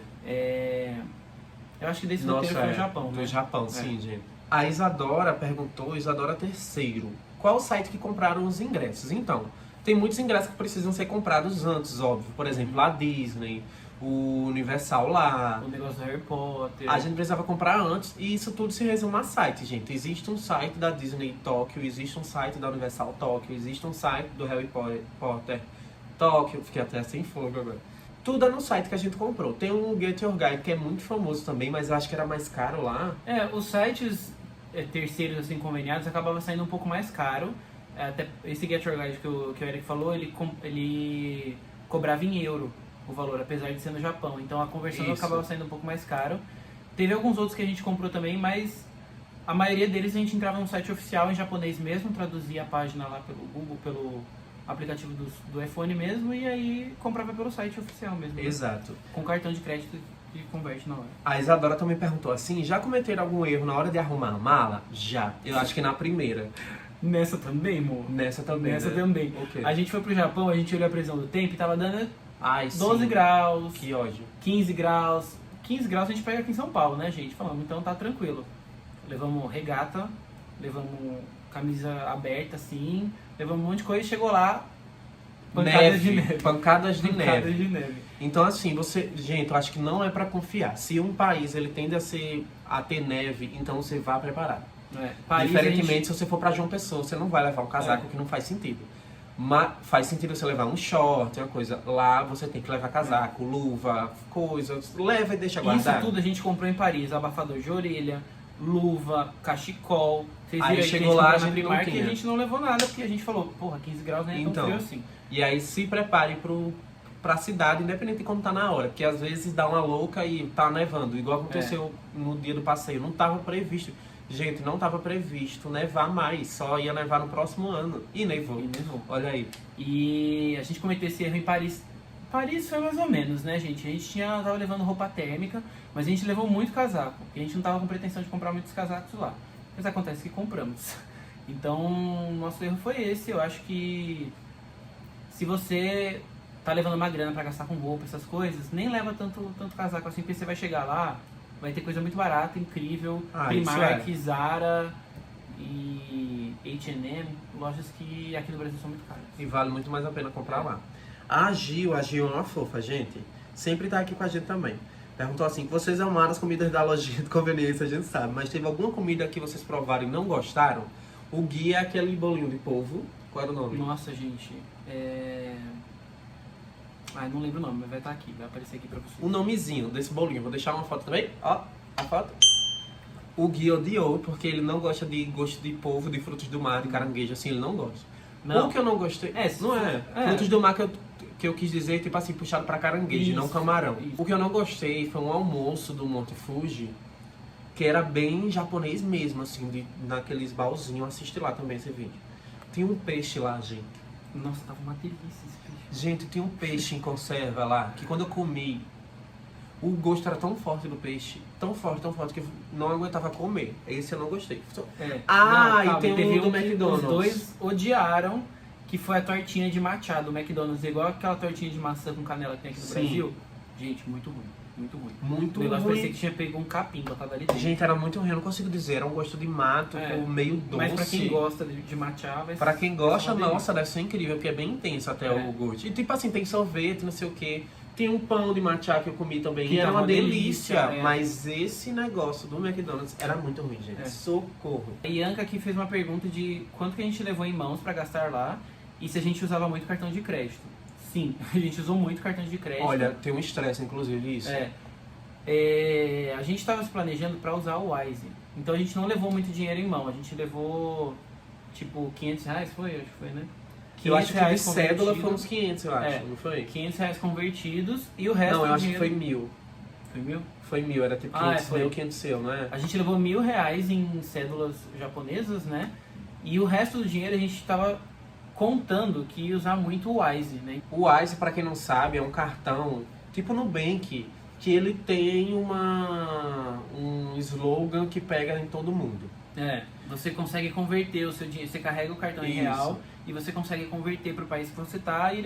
Eu acho que desse roteiro foi o Japão, Do né? Japão, sim, gente. A Isadora perguntou, Isadora Terceiro, qual o site que compraram os ingressos? Então, tem muitos ingressos que precisam ser comprados antes, óbvio. Por exemplo, a Disney, o Universal lá. O negócio do Harry Potter. A gente precisava comprar antes e isso tudo se resume a site, gente. Existe um site da Disney Tóquio, existe um site da Universal Tóquio, existe um site do Harry Potter Tóquio. Fiquei até sem fogo agora. Tudo é no site que a gente comprou. Tem um Get Your Guide que é muito famoso também, mas eu acho que era mais caro lá. Os sites terceiros assim conveniados acabava saindo um pouco mais caro. Até esse Get Your Guide que o Eric falou, ele cobrava em euro o valor, apesar de ser no Japão. Então a conversão acabava saindo um pouco mais caro. Teve alguns outros que a gente comprou também, mas a maioria deles a gente entrava no site oficial em japonês mesmo, traduzia a página lá pelo Google, pelo aplicativo do iPhone mesmo, e aí comprava pelo site oficial mesmo. Exato. Com cartão de crédito e converte na hora. A Isadora também perguntou assim, já cometeram algum erro na hora de arrumar a mala? Já. Eu acho que na primeira. Nessa também, amor? Nessa também. Nessa né? também. Okay. A gente foi pro Japão, a gente olhou a previsão do tempo e tava dando 12 sim. graus. Que ódio. 15 graus. 15 graus a gente pega aqui em São Paulo, né, gente? Falamos, então tá tranquilo. Levamos regata, levamos camisa aberta, assim, levamos um monte de coisa e chegou lá, pancadas de neve. Pancadas de Pancadas neve. de neve. Então assim, gente, eu acho que não é pra confiar. Se um país ele tende a ter neve, então você vá preparado. Paris, Diferentemente, se você for pra João Pessoa, você não vai levar um casaco que não faz sentido. Mas faz sentido você levar um short, uma coisa. Lá você tem que levar casaco, luva, coisas. Leva e deixa guardar. Isso tudo a gente comprou em Paris, abafador de orelha, luva, cachecol. Vocês viram aí que chegou lá, a gente Primark não e a tinha. gente não levou nada, porque a gente falou, porra, 15 graus nem é tão frio assim. E aí se prepare pra cidade, independente de como tá na hora. Porque às vezes dá uma louca e tá nevando. Igual aconteceu no dia do passeio. Não tava previsto. Gente, não estava previsto nevar mais, só ia nevar no próximo ano. E nevou. Olha aí. E a gente cometeu esse erro em Paris. Paris foi mais ou menos, né, gente? A gente tava levando roupa térmica, mas a gente levou muito casaco. Porque a gente não tava com pretensão de comprar muitos casacos lá. Mas acontece que compramos. Então, nosso erro foi esse. Eu acho que se você tá levando uma grana pra gastar com roupa, essas coisas, nem leva tanto casaco assim, porque você vai chegar lá, vai ter coisa muito barata, incrível, Primark, Zara e H&M, lojas que aqui no Brasil são muito caras. E vale muito mais a pena comprar lá. A Gil é uma fofa, gente. Sempre tá aqui com a gente também. Perguntou assim, que vocês amaram as comidas da lojinha de conveniência, a gente sabe, mas teve alguma comida que vocês provaram e não gostaram? O Gui é aquele bolinho de polvo. Qual era o nome? Nossa, gente, não lembro o nome, mas vai estar aqui, vai aparecer aqui pra vocês. O nomezinho desse bolinho, vou deixar uma foto também. Ó, a foto. O Gui odiou, porque ele não gosta de gosto de polvo, de frutos do mar, de caranguejo, assim, ele não gosta. Não. O que eu não gostei... Frutos do mar que eu quis dizer, tipo assim, puxado pra caranguejo, não camarão. Isso. O que eu não gostei foi um almoço do Monte Fuji, que era bem japonês mesmo, assim, naqueles baúzinhos. Assiste lá também esse vídeo. Tem um peixe lá, gente. Nossa, tava uma delícia esse peixe. Gente, tem um peixe em conserva lá, que quando eu comi, o gosto era tão forte do peixe, tão forte, que eu não aguentava comer. Esse eu não gostei. E tem um do McDonald's. Os dois odiaram, que foi a tortinha de matcha do McDonald's, igual aquela tortinha de maçã com canela que tem aqui no Brasil. Gente, muito ruim. Muito ruim. Muito ruim. O negócio ruim. parecia que tinha pego um capim botado ali dentro. Gente, era muito ruim, eu não consigo dizer. Era um gosto de mato, meio doce. Mas pra quem gosta de matcha, vai Pra quem gosta, nossa, deve ser incrível, porque é bem intenso até o gosto. E tipo assim, tem sorvete, não sei o que. Tem um pão de matcha que eu comi também, que era uma delícia. Mas esse negócio do McDonald's era muito ruim, gente. Socorro. A Ianca aqui fez uma pergunta de quanto que a gente levou em mãos pra gastar lá e se a gente usava muito cartão de crédito. Sim, a gente usou muito cartão de crédito. Olha, tem um estresse, inclusive, isso. A gente estava se planejando para usar o Wise. Então a gente não levou muito dinheiro em mão. A gente levou, tipo, R$500, foi? Acho que foi, né? Eu acho que de cédula foi uns 500, eu acho, não foi? R$500 convertidos e o resto... Não, eu acho que foi 1.000. Foi 1.000? Foi 1.000, era tipo 500 meu, 500 seu, não é? A gente levou R$1.000 em cédulas japonesas, né? E o resto do dinheiro a gente estava contando que ia usar muito o Wise, né? O Wise, pra quem não sabe, é um cartão tipo Nubank, que ele tem um slogan que pega em todo mundo. Você consegue converter o seu dinheiro, você carrega o cartão em real e você consegue converter para o país que você está e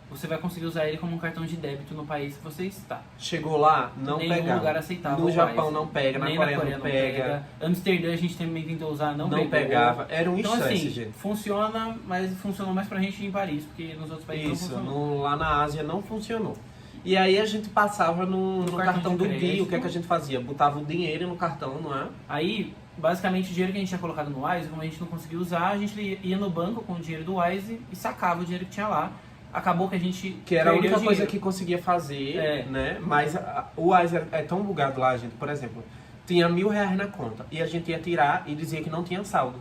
você vai conseguir usar ele como um cartão de débito no país que você está. Chegou lá, não pega. Nenhum lugar aceitável. No Japão não pega, na Coreia não pega. Amsterdã a gente também tentou usar, não pegava. Era um estresse, então, assim, gente. Funciona, mas funcionou mais pra gente em Paris, porque nos outros países não funcionou. Lá na Ásia não funcionou. E aí a gente passava no cartão do Gui, o que é que a gente fazia? Botava o dinheiro no cartão, não é? Aí, basicamente, o dinheiro que a gente tinha colocado no Wise, como a gente não conseguia usar, a gente ia no banco com o dinheiro do Wise e sacava o dinheiro que tinha lá. Acabou que a gente Que era a perdeu única o coisa dinheiro. que conseguia fazer, né? Mas o Wise é tão bugado lá, gente. Por exemplo, tinha R$1.000 na conta e a gente ia tirar e dizia que não tinha saldo.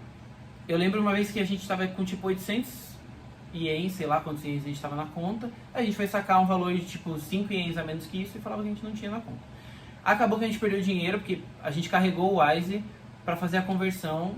Eu lembro uma vez que a gente tava com tipo 800 ienes, sei lá quantos ienes a gente tava na conta, a gente foi sacar um valor de tipo 5 ienes a menos que isso e falava que a gente não tinha na conta. Acabou que a gente perdeu dinheiro porque a gente carregou o Wise para fazer a conversão,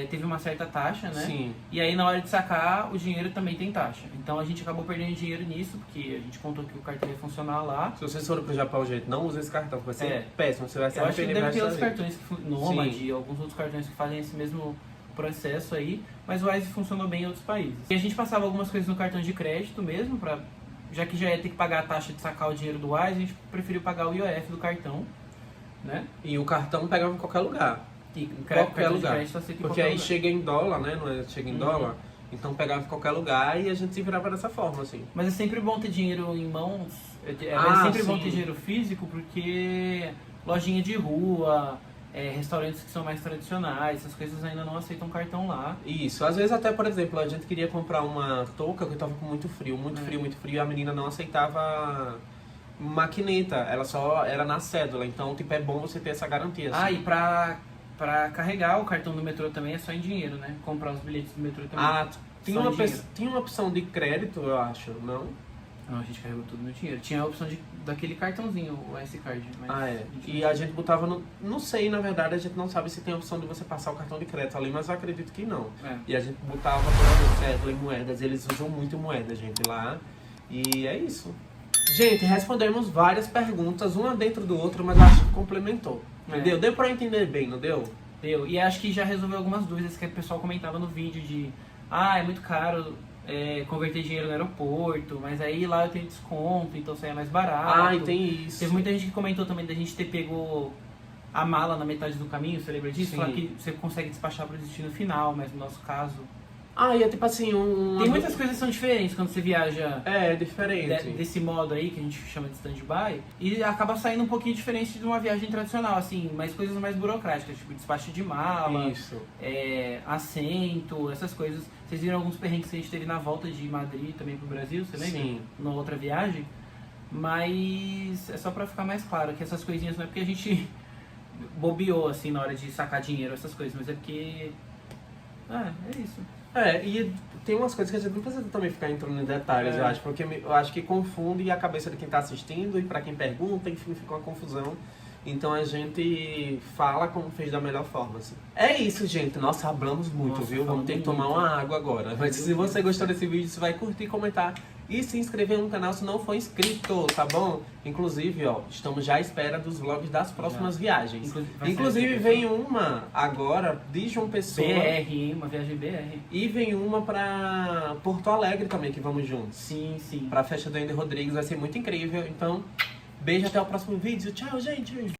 teve uma certa taxa, né? Sim. E aí na hora de sacar o dinheiro também tem taxa. Então a gente acabou perdendo dinheiro nisso, porque a gente contou que o cartão ia funcionar lá. Se vocês forem pro Japão, gente, não use esse cartão, vai ser péssimo, você vai se Eu acho que arrepender deve ter mais outros cartões, Nomad e alguns outros cartões que fazem esse mesmo processo aí, mas o Wise funcionou bem em outros países. E a gente passava algumas coisas no cartão de crédito mesmo, já que já ia ter que pagar a taxa de sacar o dinheiro do Wise, a gente preferiu pagar o IOF do cartão, né? E o cartão pegava em qualquer lugar. E Qualquer lugar. Porque aí lugar. chega em dólar, né? Não é? Chega em dólar. Então pegava em qualquer lugar e a gente se virava dessa forma, assim. Mas é sempre bom ter dinheiro em mãos, sempre bom ter dinheiro físico, porque lojinha de rua, restaurantes que são mais tradicionais, essas coisas ainda não aceitam cartão lá. Isso, às vezes até, por exemplo, a gente queria comprar uma touca que tava com muito frio, e a menina não aceitava maquineta, ela só era na cédula, então tipo é bom você ter essa garantia. Assim. E pra carregar o cartão do metrô também é só em dinheiro, né? Comprar os bilhetes do metrô também. Tinha uma opção de crédito, eu acho, não? Não, a gente carregou tudo no dinheiro. Tinha a opção daquele cartãozinho, o S-Card. E a gente botava no... Não sei, na verdade, a gente não sabe se tem a opção de você passar o cartão de crédito ali, mas eu acredito que não. E a gente botava, por exemplo, cédula e moedas. Eles usam muito moeda, gente, lá. E é isso. Gente, respondemos várias perguntas, uma dentro do outro, mas acho que complementou. Entendeu? Deu pra entender bem, não deu? Deu. E acho que já resolveu algumas dúvidas que o pessoal comentava no vídeo de... é muito caro converter dinheiro no aeroporto, mas aí lá eu tenho desconto, então sai mais barato. E tem isso. Teve muita gente que comentou também da gente ter pego a mala na metade do caminho, você lembra disso? Falar que você consegue despachar para o destino final, mas no nosso caso... E é tipo assim, Tem muitas coisas que são diferentes quando você viaja... É diferente. Desse modo aí, que a gente chama de stand-by, e acaba saindo um pouquinho diferente de uma viagem tradicional, assim, mas coisas mais burocráticas, tipo despacho de mala, assento, essas coisas. Vocês viram alguns perrengues que a gente teve na volta de Madrid também pro Brasil, você lembra? Sim. Na outra viagem. Mas é só pra ficar mais claro que essas coisinhas não é porque a gente bobeou, assim, na hora de sacar dinheiro, essas coisas, mas é porque... é isso. E tem umas coisas que a gente não precisa também ficar entrando em detalhes, eu acho, porque eu acho que confunde a cabeça de quem está assistindo e para quem pergunta, enfim, fica uma confusão. Então a gente fala como fez da melhor forma, assim. É isso, gente. Nossa, hablamos muito, viu? Vamos ter que tomar uma água agora. Mas se você gostou desse vídeo, você vai curtir, comentar e se inscrever no canal se não for inscrito, tá bom? Inclusive, estamos já à espera dos vlogs das próximas viagens. Inclusive vem uma agora de João Pessoa. Uma viagem BR. E vem uma pra Porto Alegre também, que vamos juntos. Sim. Pra festa do Ender Rodrigues, vai ser muito incrível. Então, beijo, até o próximo vídeo. Tchau, gente!